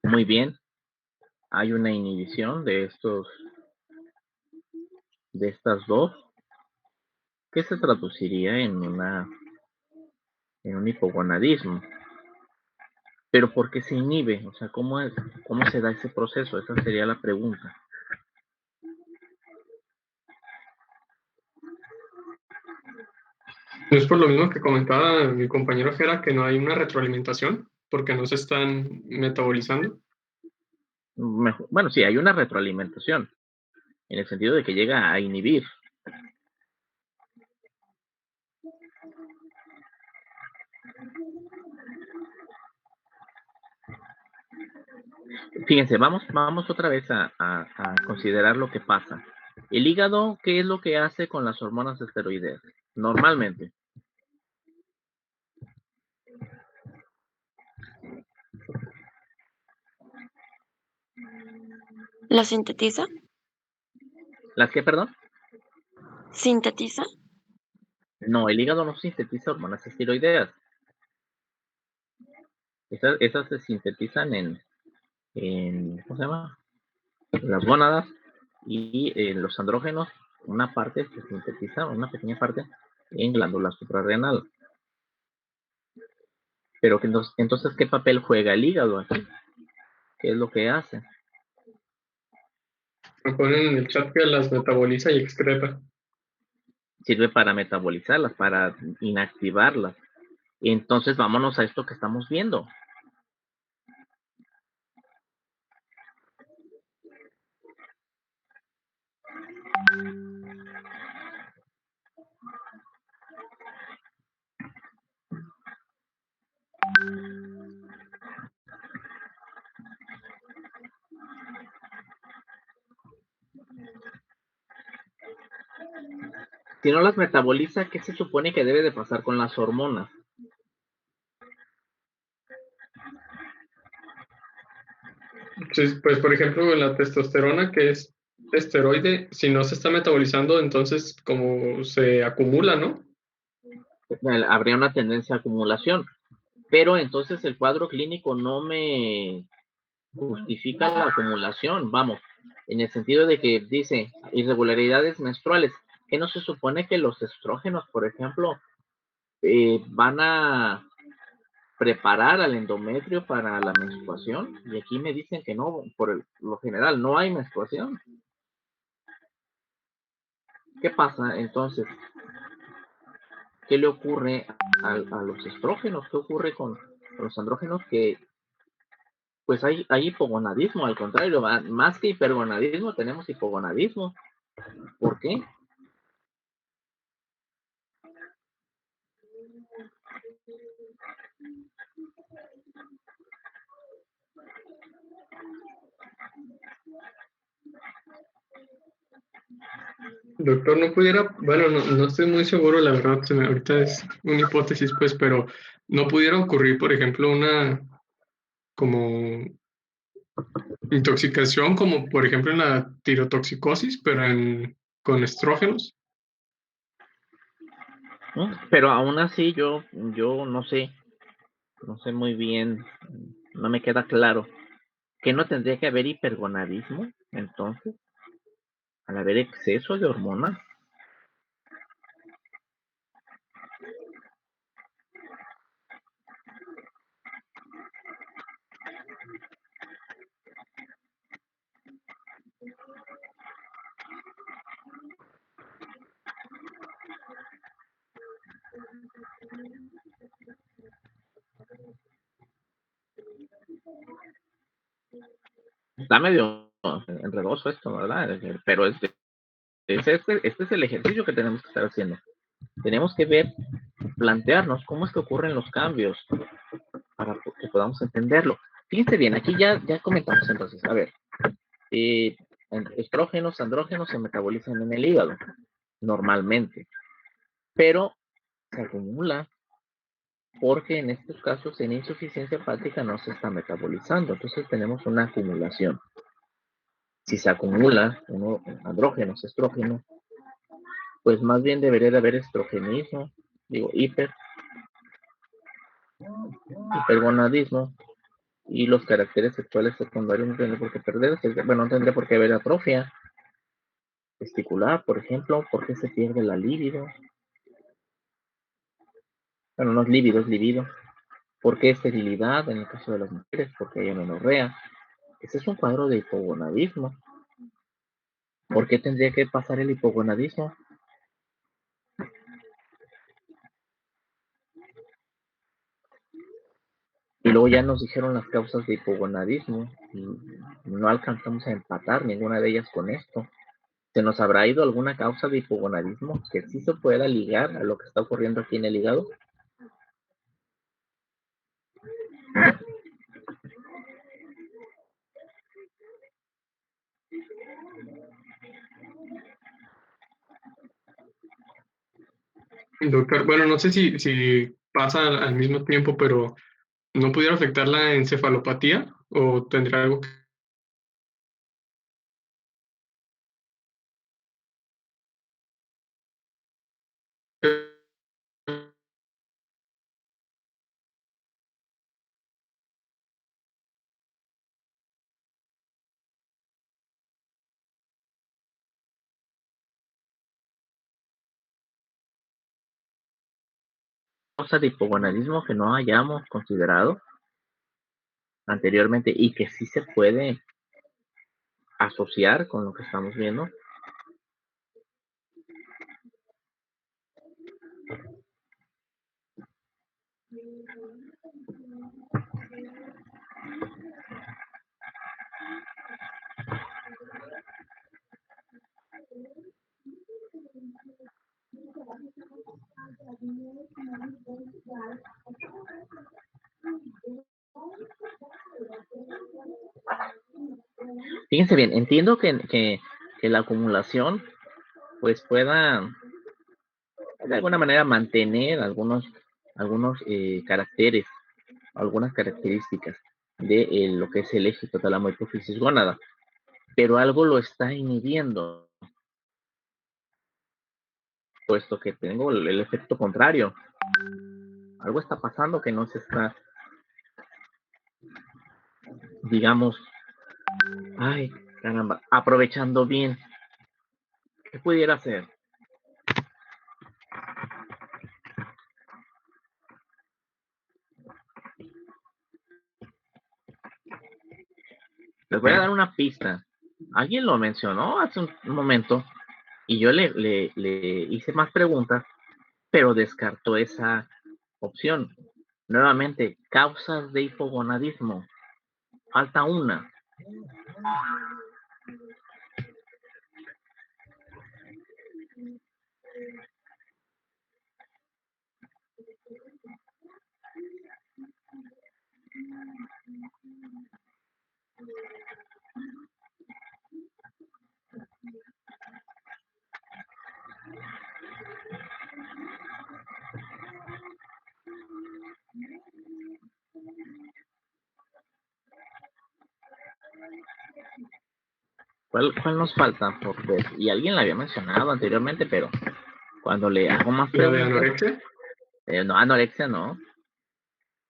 Muy bien. Hay una inhibición de estas dos, que se traduciría en un hipogonadismo. Pero ¿por qué se inhibe? O sea, ¿cómo se da ese proceso? Esa sería la pregunta. Es por lo mismo que comentaba mi compañero Jera, que no hay una retroalimentación, porque no se están metabolizando. Bueno, sí, hay una retroalimentación, en el sentido de que llega a inhibir. Fíjense, vamos otra vez a considerar lo que pasa. El hígado, ¿qué es lo que hace con las hormonas esteroideas? Normalmente, ¿La sintetiza? ¿las que, perdón? ¿Sintetiza? No, el hígado no sintetiza hormonas esteroideas. Esas se sintetizan ¿cómo se llama? En las gónadas y los andrógenos, una parte se sintetiza, una pequeña parte, en glándula suprarrenal. Pero entonces, ¿qué papel juega el hígado aquí? ¿Qué es lo que hace? Me ponen en el chat que las metaboliza y excreta. Sirve para metabolizarlas, para inactivarlas. Entonces, vámonos a esto que estamos viendo. Si no las metaboliza, ¿qué se supone que debe de pasar con las hormonas? Sí, pues, por ejemplo, la testosterona, que es esteroide, si no se está metabolizando, entonces como se acumula, ¿no? Habría una tendencia a acumulación. Pero entonces el cuadro clínico no me justifica la acumulación, vamos, en el sentido de que dice irregularidades menstruales, que no se supone que los estrógenos, por ejemplo, van a preparar al endometrio para la menstruación, y aquí me dicen que no, lo general no hay menstruación. ¿Qué pasa entonces? ¿Qué le ocurre a los estrógenos? ¿Qué ocurre con los andrógenos? Que pues hay hipogonadismo, al contrario, más que hipergonadismo, tenemos hipogonadismo. ¿Por qué? Doctor, no pudiera, bueno, no estoy muy seguro, la verdad, ahorita es una hipótesis, pues, pero no pudiera ocurrir, por ejemplo, una como intoxicación, como por ejemplo en la tirotoxicosis, pero con estrógenos. Pero aún así yo no sé muy bien, no me queda claro que no tendría que haber hipergonadismo, entonces, al haber exceso de hormonas. Está medio enredoso esto, ¿verdad? Pero este es el ejercicio que tenemos que estar haciendo. Tenemos que ver, plantearnos cómo es que ocurren los cambios para que podamos entenderlo. Fíjense bien, aquí ya comentamos entonces, a ver, estrógenos, andrógenos se metabolizan en el hígado, normalmente, pero se acumula porque en estos casos en insuficiencia hepática no se está metabolizando, entonces tenemos una acumulación. Si se acumula andrógenos, estrógenos, pues más bien debería de haber estrogenismo, hipergonadismo, y los caracteres sexuales secundarios no tendría por qué perderse. Bueno, no tendría por qué haber atrofia testicular, por ejemplo. ¿Por qué se pierde la libido? Bueno, no es libido, es libido. ¿Por qué esterilidad en el caso de las mujeres? Porque hay amenorrea. Ese es un cuadro de hipogonadismo. ¿Por qué tendría que pasar el hipogonadismo? Y luego ya nos dijeron las causas de hipogonadismo y no alcanzamos a empatar ninguna de ellas con esto. ¿Se nos habrá ido alguna causa de hipogonadismo que sí se pueda ligar a lo que está ocurriendo aquí en el hígado? Doctor, bueno, no sé si pasa al mismo tiempo, pero ¿no pudiera afectar la encefalopatía o tendrá algo que... Causa de hipogonadismo que no hayamos considerado anteriormente y que sí se puede asociar con lo que estamos viendo. Fíjense bien, entiendo que la acumulación pues pueda de alguna manera mantener algunos caracteres, algunas características de lo que es el eje hipotálamo hipófisis gónada, pero algo lo está inhibiendo, puesto que tengo el efecto contrario. Algo está pasando que no se está, digamos, ay, caramba, aprovechando bien. ¿Qué pudiera hacer? Les voy a dar una pista. Alguien lo mencionó hace un momento y yo le hice más preguntas, pero descartó esa opción. Nuevamente, causas de hipogonadismo. Falta una. ¿Cuál nos falta? Porque, y alguien la había mencionado anteriormente, pero cuando le hago más ¿La de preguntas, anorexia? no, anorexia no.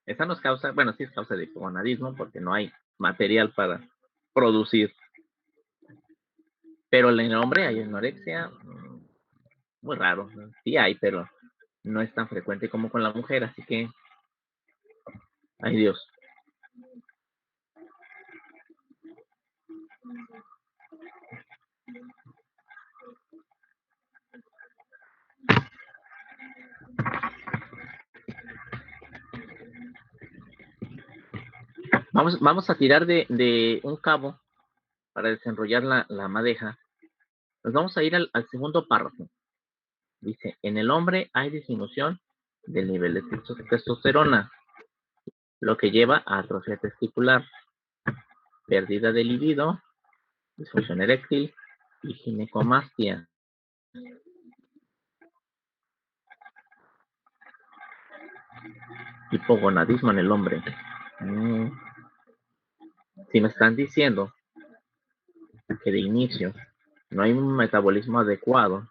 Esa nos causa, bueno, sí es causa de hipogonadismo porque no hay material para producir. Pero en el hombre hay anorexia, muy raro. ¿No? Sí hay, pero no es tan frecuente como con la mujer, así que, ay Dios. Vamos a tirar de un cabo para desenrollar la madeja. Nos vamos a ir al segundo párrafo. Dice, en el hombre hay disminución del nivel de testosterona, lo que lleva a atrofia testicular, pérdida de libido, disfunción eréctil y ginecomastia. Hipogonadismo en el hombre. Si me están diciendo que de inicio no hay un metabolismo adecuado,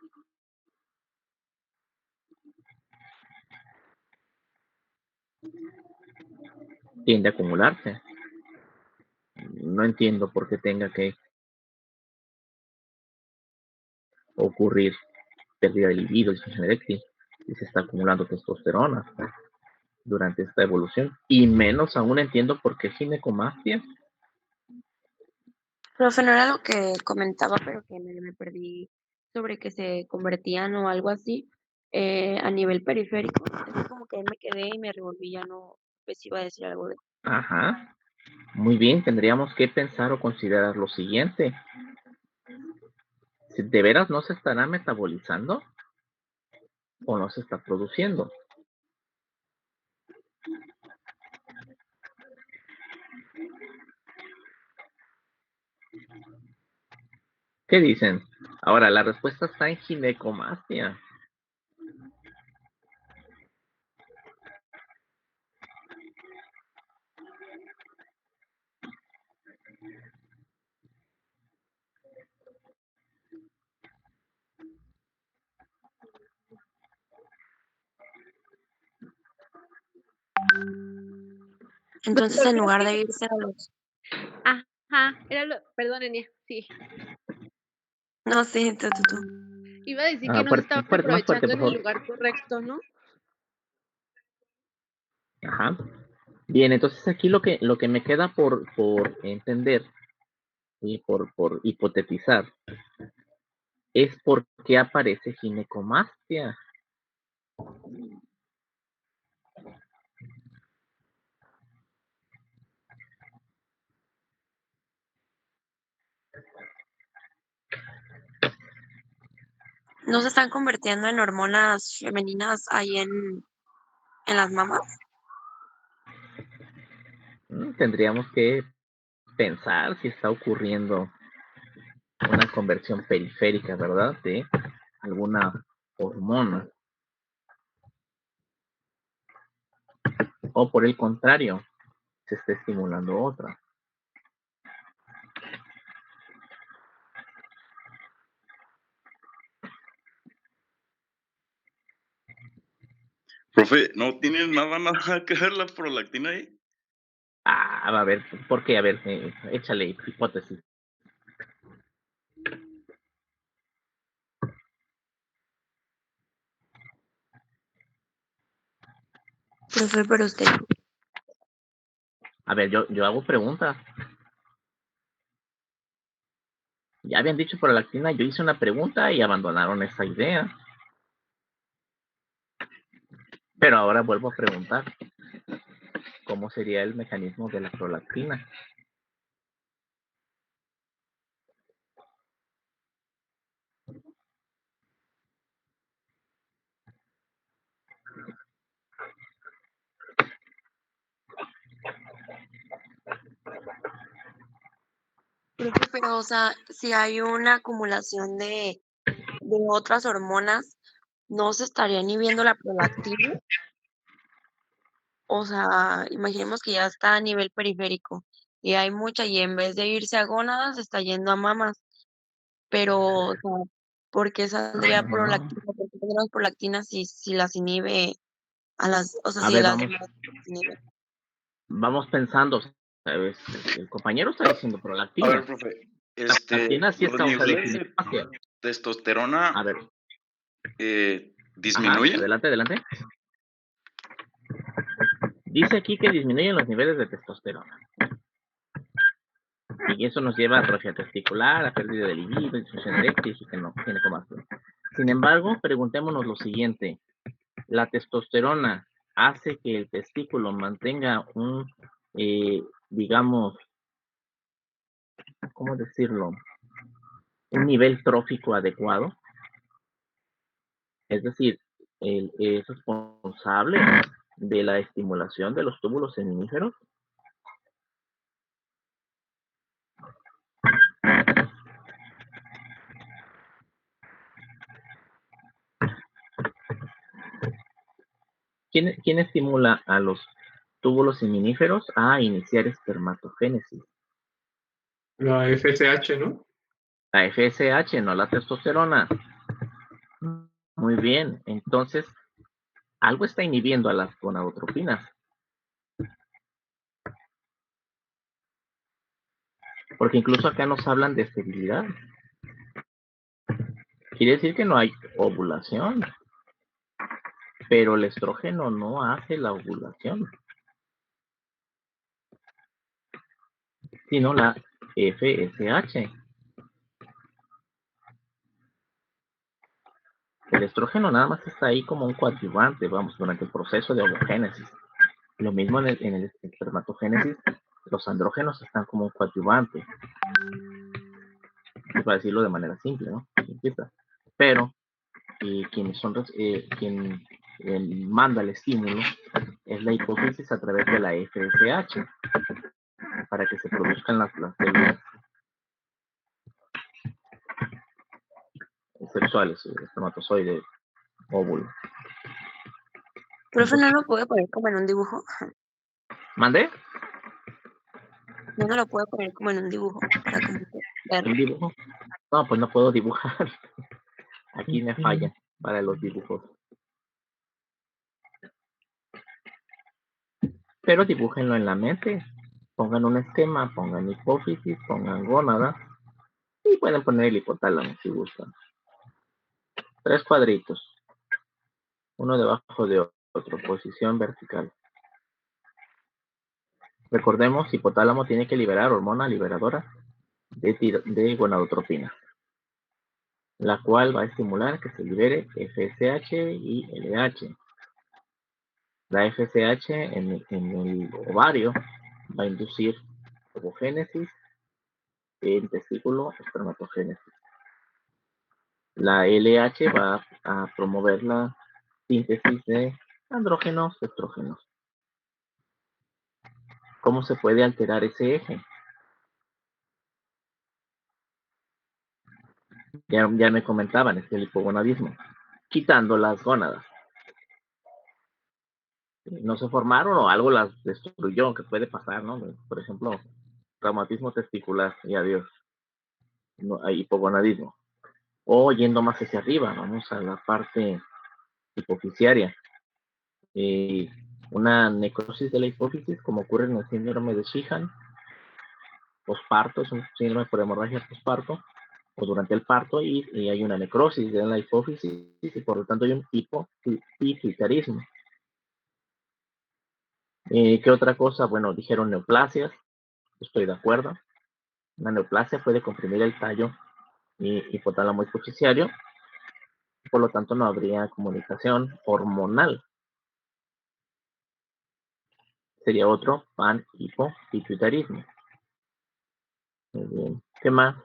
tiende a acumularse. No entiendo por qué tenga que ocurrir pérdida de libido, disfunción eréctil, y se está acumulando testosterona durante esta evolución. Y menos aún entiendo por qué ginecomastia. Profe, no era lo que comentaba, pero que me perdí sobre que se convertían o algo así a nivel periférico. Es como que ahí me quedé y me revolví, ya no pues iba a decir algo de... Ajá. Muy bien, tendríamos que pensar o considerar lo siguiente. Si de veras no se estará metabolizando o no se está produciendo. ¿Qué dicen? Ahora, la respuesta está en ginecomastia. Entonces, en lugar de irse a los... Ajá, perdón, Enia, sí. No, sí, tú. Iba a decir que no se Fuerte, estaban fuerte, más fuerte, aprovechando por en el favor. lugar correcto, ¿no? Ajá. Bien, entonces aquí lo que me queda por entender y por hipotetizar es por qué aparece ginecomastia. ¿No se están convirtiendo en hormonas femeninas ahí en las mamas? Tendríamos que pensar si está ocurriendo una conversión periférica, ¿verdad? De alguna hormona. O por el contrario, se está estimulando otra. Profe, ¿no tiene nada que ver la prolactina ahí? A ver, ¿por qué? A ver, échale hipótesis. Profe, pero usted... A ver, yo hago preguntas. Ya habían dicho prolactina, yo hice una pregunta y abandonaron esa idea. Pero ahora vuelvo a preguntar, ¿cómo sería el mecanismo de la prolactina? Profe, pero, o sea, si hay una acumulación de otras hormonas, ¿no se estaría inhibiendo la prolactina? O sea, imaginemos que ya está a nivel periférico y hay mucha y en vez de irse a gónadas está yendo a mamas. pero o sea, ¿por qué saldría prolactina? ¿Por qué tendríamos prolactina si las inhibe a las, o sea, A si ver, las vamos, demás las inhibe? vamos pensando, ¿sabes? El compañero está diciendo A ver, prolactina. profe, La prolactina sí es los causa de niveles de ginecomastia. A testosterona ver, ajá, disminuyen. adelante. Dice aquí que disminuyen los niveles de testosterona. Y eso nos lleva a atrofia testicular, a pérdida de libido, disfunción eréctil y ginecomastia. Sin embargo, preguntémonos lo siguiente. ¿La testosterona hace que el testículo mantenga un, digamos, ¿cómo decirlo? Un nivel trófico adecuado? Es decir, ¿es responsable de la estimulación de los túbulos seminíferos? ¿Quién estimula a los túbulos seminíferos a iniciar espermatogénesis? La FSH, ¿no? La FSH, no la testosterona. Muy bien, entonces algo está inhibiendo a las gonadotropinas. Porque incluso acá nos hablan de esterilidad. Quiere decir que no hay ovulación. Pero el estrógeno no hace la ovulación, sino la FSH. El estrógeno nada más está ahí como un coadyuvante, vamos, durante el proceso de ovogénesis. Lo mismo en el espermatogénesis, los andrógenos están como un coadyuvante. Para decirlo de manera simple, ¿no? Simplista. Pero quien manda el estímulo es la hipófisis a través de la FSH para que se produzcan las células sexuales, espermatozoide, óvulo. Profe, ¿no lo puede poner como en un dibujo? ¿Mande? ¿No lo puede poner como en un dibujo para como verlo? ¿Un dibujo? No, pues no puedo dibujar. Aquí me falla para los dibujos. Pero dibújenlo en la mente. Pongan un esquema, pongan hipófisis, pongan gónada y pueden poner el hipotálamo si gustan. 3 cuadritos. Uno debajo de otro, posición vertical. Recordemos, hipotálamo tiene que liberar hormona liberadora de gonadotropina, la cual va a estimular que se libere FSH y LH. La FSH en el ovario va a inducir ovogénesis, el testículo espermatogénesis. La LH va a promover la síntesis de andrógenos, estrógenos. ¿Cómo se puede alterar ese eje? Ya me comentaban, es el hipogonadismo, quitando las gónadas. No se formaron o algo las destruyó, que puede pasar, ¿no? Por ejemplo, traumatismo testicular y adiós. No, hay hipogonadismo. O yendo más hacia arriba, vamos a la parte hipofisiaria. Una necrosis de la hipófisis, como ocurre en el síndrome de Sheehan, posparto, es un síndrome por hemorragia posparto, o durante el parto, y hay una necrosis de la hipófisis, y por lo tanto hay un hipopituitarismo. ¿Qué otra cosa? Bueno, dijeron neoplasias, estoy de acuerdo. Una neoplasia puede comprimir el tallo hipotálamo hipofisiario, por lo tanto no habría comunicación hormonal. Sería otro panhipopituitarismo. Muy bien. ¿Qué más?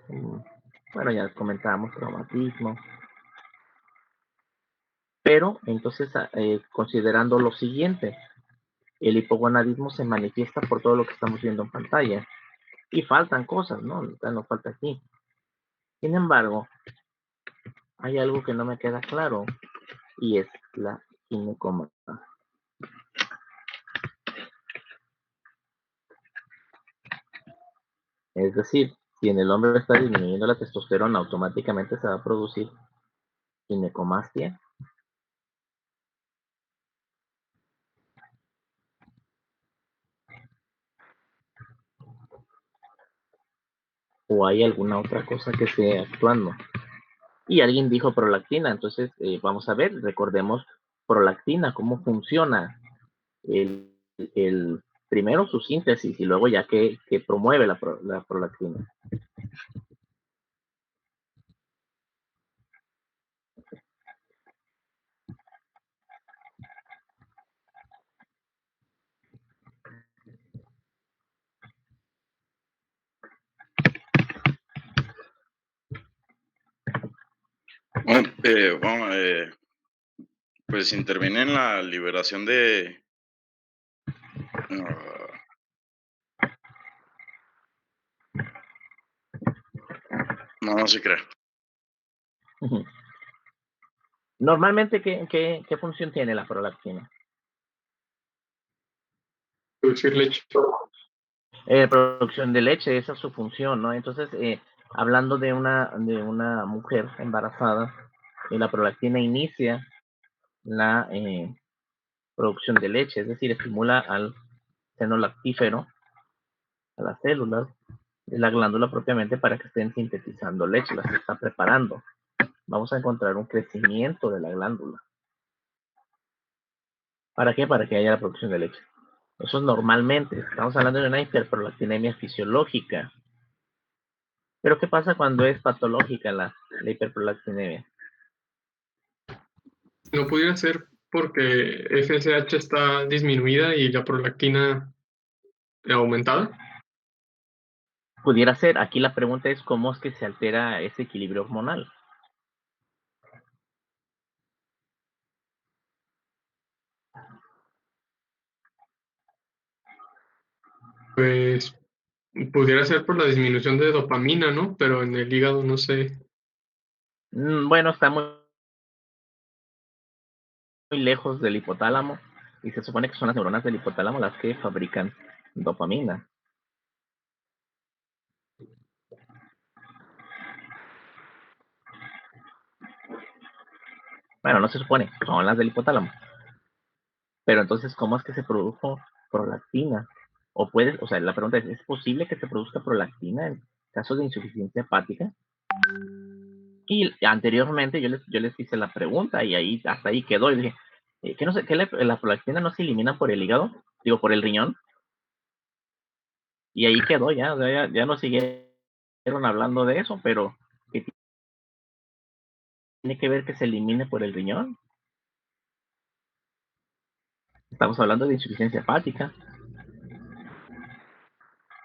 Bueno, ya comentamos traumatismo. Pero entonces, considerando lo siguiente, el hipogonadismo se manifiesta por todo lo que estamos viendo en pantalla. Y faltan cosas, ¿no? Nos falta aquí. Sin embargo, hay algo que no me queda claro y es la ginecomastia. Es decir, si en el hombre está disminuyendo la testosterona, automáticamente se va a producir ginecomastia. ¿O hay alguna otra cosa que esté actuando? Y alguien dijo prolactina, entonces vamos a ver, recordemos prolactina, cómo funciona el primero su síntesis y luego ya que promueve la prolactina. Pues interviene en la liberación de... no se crea. Normalmente, ¿qué función tiene la prolactina? Producir leche. Producción de leche, esa es su función, ¿no? Entonces, hablando de una mujer embarazada, la prolactina inicia la producción de leche, es decir, estimula al seno lactífero, a las células de la glándula propiamente para que estén sintetizando leche, las está preparando. Vamos a encontrar un crecimiento de la glándula. ¿Para qué? Para que haya la producción de leche. Eso es normalmente, estamos hablando de una hiperprolactinemia fisiológica. Pero ¿qué pasa cuando es patológica la hiperprolactinemia? No pudiera ser porque FSH está disminuida y la prolactina aumentada. Pudiera ser, aquí la pregunta es cómo es que se altera ese equilibrio hormonal. Pues pudiera ser por la disminución de dopamina, ¿no? Pero en el hígado no sé. Bueno, está muy lejos del hipotálamo y se supone que son las neuronas del hipotálamo las que fabrican dopamina. Bueno, no se supone, son las del hipotálamo. Pero entonces, ¿cómo es que se produjo prolactina? O sea, la pregunta ¿es posible que se produzca prolactina en casos de insuficiencia hepática? Y anteriormente yo les hice la pregunta y ahí hasta ahí quedó. Y dije, ¿que no sé, que la prolactina no se elimina por el hígado? Digo, por el riñón. Y ahí quedó ya, o sea, ya no siguieron hablando de eso, pero ¿qué tiene que ver que se elimine por el riñón? Estamos hablando de insuficiencia hepática.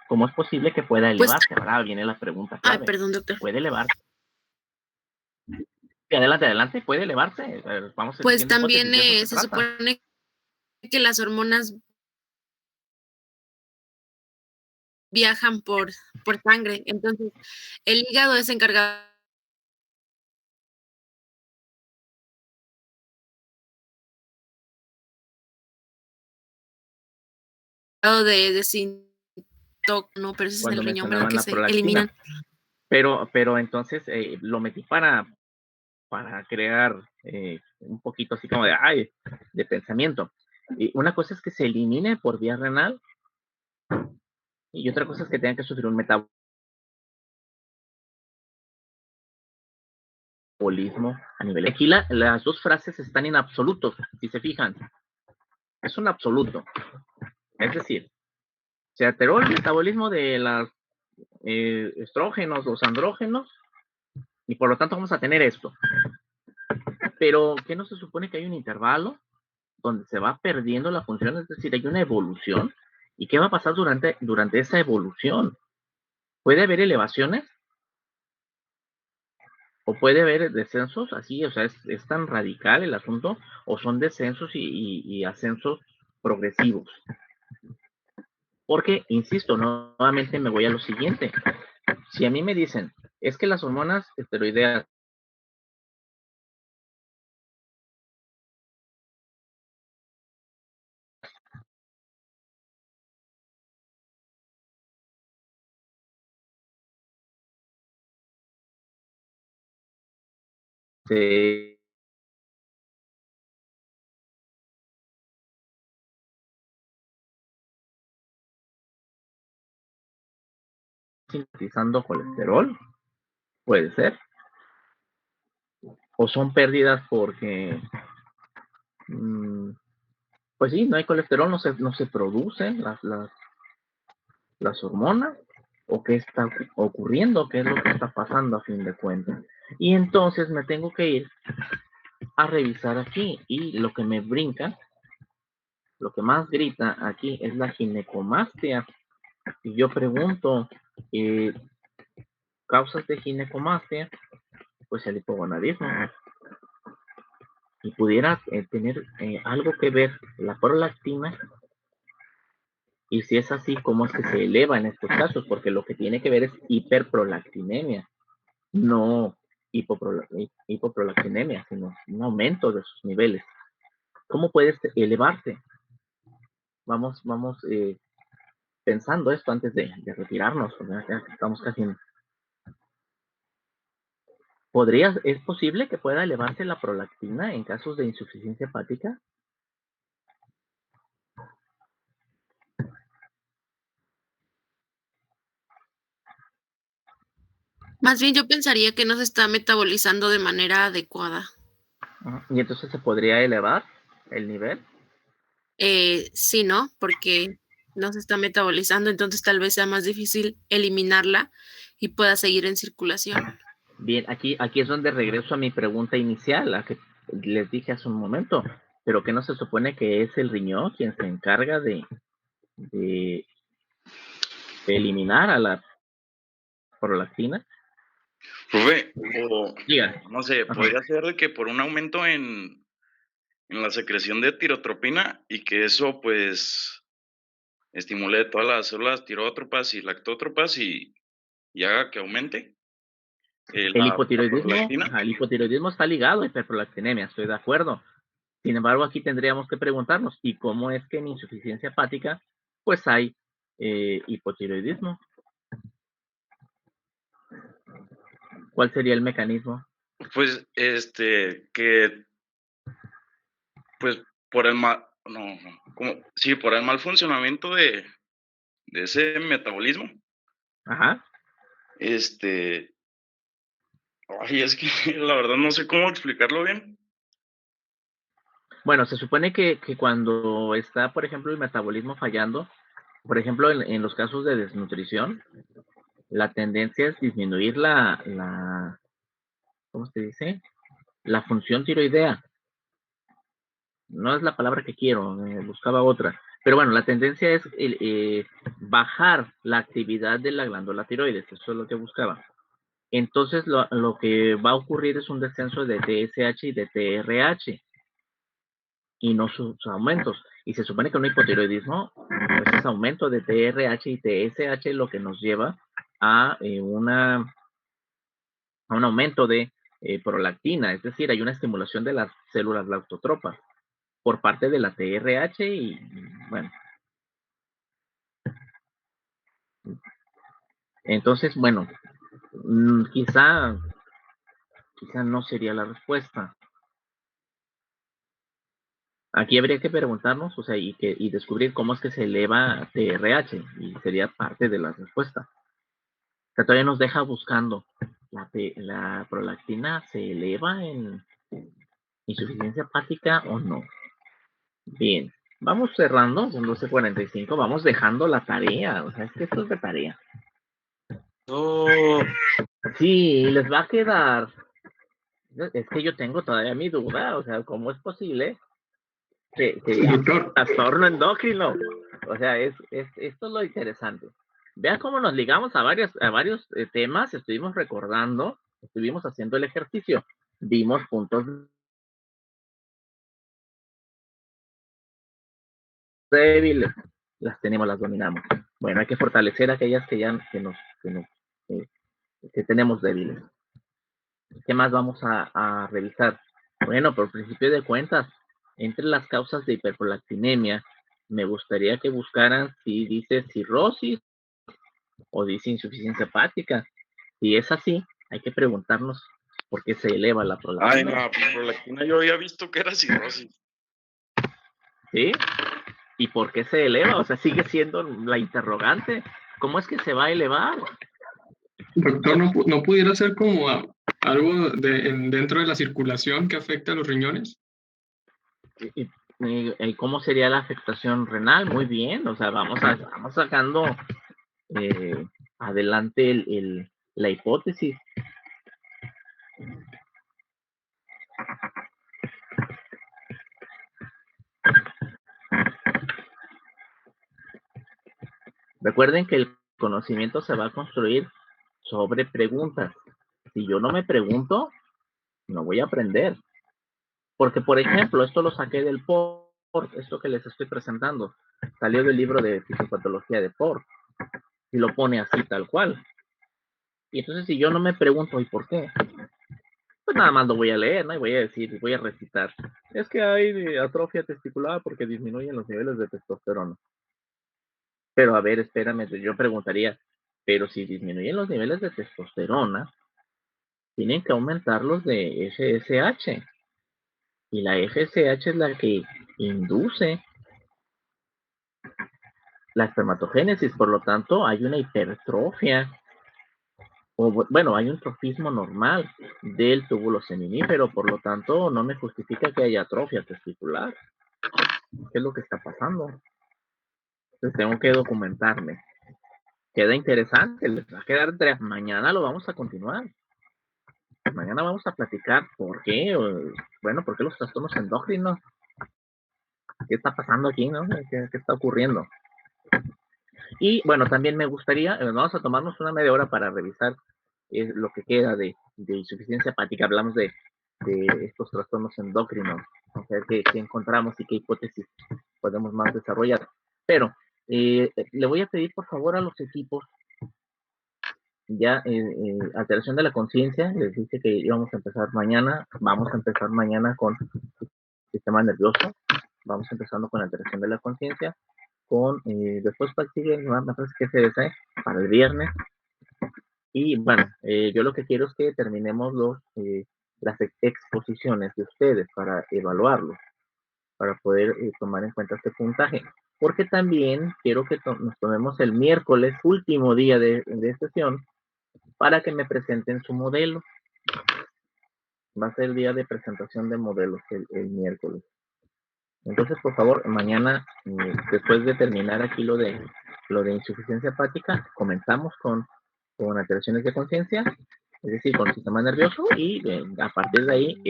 ¿Cómo es posible que pueda Pues, elevarse? Ahora viene la pregunta ay, clave. perdón, doctor. ¿Puede elevarse? Adelante, puede elevarse. Vamos Pues haciendo hipótesis, también de eso se se trata. supone que las hormonas viajan por sangre. Entonces, el hígado es encargado de no, pero ese es en Cuando el riñón, ¿verdad? mencionaban Que la se prolactina. eliminan. Pero entonces lo metí para crear un poquito así como de pensamiento. Y una cosa es que se elimine por vía renal y otra cosa es que tengan que sufrir un metabolismo a nivel. Aquí las dos frases están en absoluto, si se fijan. Es un absoluto. Es decir, se alteró el metabolismo de los estrógenos, los andrógenos, y por lo tanto vamos a tener esto. Pero, ¿qué no se supone que hay un intervalo donde se va perdiendo la función? Es decir, hay una evolución. ¿Y qué va a pasar durante esa evolución? ¿Puede haber elevaciones? ¿O puede haber descensos? Así, o sea, es tan radical el asunto, o son descensos y ascensos progresivos. Porque, insisto, nuevamente me voy a lo siguiente. Si a mí me dicen, es que las hormonas esteroideas se sintetizando colesterol, puede ser, o son pérdidas porque pues sí, no hay colesterol, no se producen las hormonas, o qué está ocurriendo, qué es lo que está pasando a fin de cuentas. Y entonces me tengo que ir a revisar aquí, y lo que me brinca, lo que más grita aquí es la ginecomastia. Y yo pregunto, causas de ginecomastia, pues el hipogonadismo. Y pudiera tener algo que ver la prolactina, y si es así, ¿cómo es que se eleva en estos casos? Porque lo que tiene que ver es hiperprolactinemia, no hipoprolactinemia, sino un aumento de sus niveles. ¿Cómo puedes elevarse? Vamos pensando esto antes de retirarnos, ya estamos casi en... ¿Es posible que pueda elevarse la prolactina en casos de insuficiencia hepática? Más bien yo pensaría que no se está metabolizando de manera adecuada. ¿Y entonces se podría elevar el nivel? Sí, ¿no? Porque no se está metabolizando, entonces tal vez sea más difícil eliminarla y pueda seguir en circulación. Bien, aquí es donde regreso a mi pregunta inicial, a que les dije hace un momento, pero que no se supone que es el riñón quien se encarga de eliminar a la prolactina. Profe, o Diga. no sé, Ajá. podría ser de que por un aumento en la secreción de tirotropina y que eso pues estimule todas las células tirotropas y lactótropas y haga que aumente El la hipotiroidismo está ligado a hiperprolactinemia, estoy de acuerdo. Sin embargo, aquí tendríamos que preguntarnos, ¿y cómo es que en insuficiencia hepática pues hay hipotiroidismo? ¿Cuál sería el mecanismo? Pues que pues por el mal, por el mal funcionamiento de ese metabolismo. Ajá. Es que la verdad no sé cómo explicarlo bien. Bueno, se supone que cuando está, por ejemplo, el metabolismo fallando, por ejemplo, en los casos de desnutrición, la tendencia es disminuir ¿cómo se dice? La función tiroidea. No es la palabra que quiero, buscaba otra. Pero bueno, la tendencia es bajar la actividad de la glándula tiroides, eso es lo que buscaba. Entonces, lo que va a ocurrir es un descenso de TSH y de TRH, y no sus aumentos. Y se supone que un hipotiroidismo, pues es aumento de TRH y TSH lo que nos lleva a un aumento de prolactina, es decir, hay una estimulación de las células lactotropas por parte de la TRH y bueno. Entonces, bueno, quizá no sería la respuesta. Aquí habría que preguntarnos, o sea, y descubrir cómo es que se eleva TRH, y sería parte de la respuesta. O sea, todavía nos deja buscando. ¿La prolactina se eleva en insuficiencia hepática o no? Bien, vamos cerrando, son 12:45, vamos dejando la tarea, o sea, es que esto es de tarea. No. Sí, les va a quedar. Es que yo tengo todavía mi duda, o sea, ¿cómo es posible que trastorno endocrino? O sea, esto es lo interesante. Vean cómo nos ligamos a varios temas, estuvimos recordando, estuvimos haciendo el ejercicio, vimos puntos débiles, las tenemos, las dominamos. Bueno, hay que fortalecer aquellas que tenemos débiles. ¿Qué más vamos a revisar? Bueno, por principio de cuentas, entre las causas de hiperprolactinemia, me gustaría que buscaran si dice cirrosis o dice insuficiencia hepática. Si es así, hay que preguntarnos porque se eleva la Ay, prolactina. no, la prolactina yo había visto que era cirrosis. ¿Sí? ¿Y por qué se eleva? O sea, sigue siendo la interrogante. ¿Cómo es que se va a elevar? Doctor, ¿no pudiera ser como algo dentro de la circulación que afecta a los riñones? ¿Y cómo sería la afectación renal? Muy bien, o sea, vamos sacando adelante la hipótesis. Recuerden que el conocimiento se va a construir sobre preguntas. Si yo no me pregunto, no voy a aprender. Porque, por ejemplo, esto lo saqué del POR, esto que les estoy presentando, salió del libro de fisiopatología de POR, y lo pone así, tal cual. Y entonces, si yo no me pregunto, ¿y por qué? Pues nada más lo voy a leer, ¿no? Y voy a decir, voy a recitar. Es que hay atrofia testicular porque disminuyen los niveles de testosterona. Pero a ver, espérame, yo preguntaría, pero si disminuyen los niveles de testosterona, tienen que aumentar los de FSH. Y la FSH es la que induce la espermatogénesis, por lo tanto, hay una hipertrofia, o bueno, hay un trofismo normal del túbulo seminífero, por lo tanto, no me justifica que haya atrofia testicular. ¿Qué es lo que está pasando? Entonces tengo que documentarme. Queda interesante, les va a quedar mañana lo vamos a continuar. Mañana vamos a platicar por qué, bueno, por qué los trastornos endócrinos. ¿Qué está pasando aquí, no? ¿Qué está ocurriendo? Y bueno, también me gustaría, vamos a tomarnos una media hora para revisar lo que queda de insuficiencia hepática. Hablamos de estos trastornos endocrinos, o sea, qué encontramos y qué hipótesis podemos más desarrollar. Pero le voy a pedir por favor a los equipos, ya alteración de la conciencia, les dije que íbamos a empezar mañana, vamos a empezar mañana con sistema nervioso, vamos empezando con alteración de la conciencia, con después sigue, me parece que se desea para el viernes. Y bueno, yo lo que quiero es que terminemos las exposiciones de ustedes para evaluarlos, para poder tomar en cuenta este puntaje. Porque también quiero que nos tomemos el miércoles, último día de sesión, para que me presenten su modelo. Va a ser el día de presentación de modelos el miércoles. Entonces, por favor, mañana, después de terminar aquí lo de insuficiencia hepática, comenzamos con alteraciones de conciencia, es decir, con el sistema nervioso, y a partir de ahí,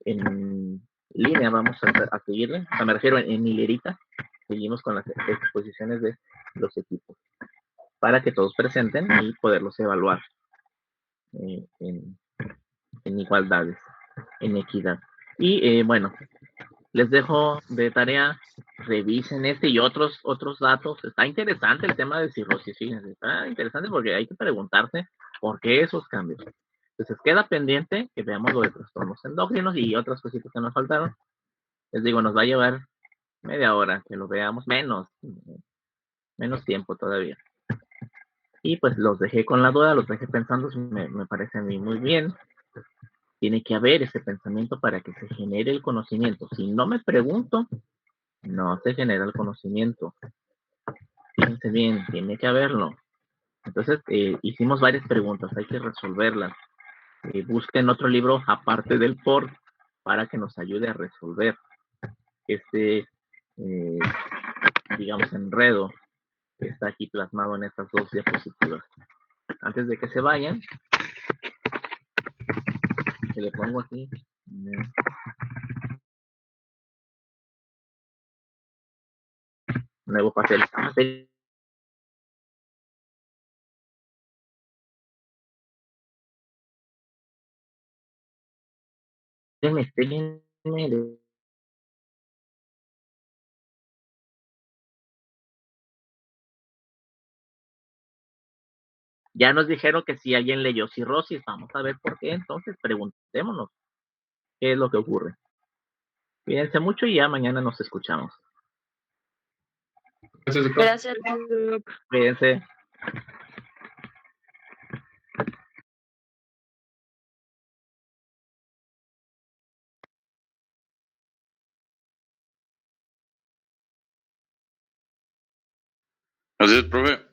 en línea, vamos a seguirle. O sea, me refiero en hilerita, seguimos con las exposiciones de los equipos, para que todos presenten y poderlos evaluar en igualdades, en equidad. Y bueno, les dejo de tarea, revisen este y otros datos. Está interesante el tema de cirrosis, fíjense, está interesante porque hay que preguntarse por qué esos cambios. Entonces queda pendiente que veamos lo de trastornos endócrinos y otras cositas que nos faltaron. Les digo, nos va a llevar media hora que lo veamos, menos tiempo todavía. Y pues los dejé con la duda, los dejé pensando, me parece a mí muy bien. Tiene que haber ese pensamiento para que se genere el conocimiento. Si no me pregunto, no se genera el conocimiento. Fíjense bien, tiene que haberlo. Entonces, hicimos varias preguntas, hay que resolverlas. Busquen otro libro aparte del POR para que nos ayude a resolver este, digamos, enredo que está aquí plasmado en estas dos diapositivas. Antes de que se vayan, que le pongo aquí. Nuevo papel. Espérenme. Ya nos dijeron que si alguien leyó cirrosis, vamos a ver por qué, entonces preguntémonos qué es lo que ocurre. Cuídense mucho y ya mañana nos escuchamos. Gracias. Cuídense. Así es, profe.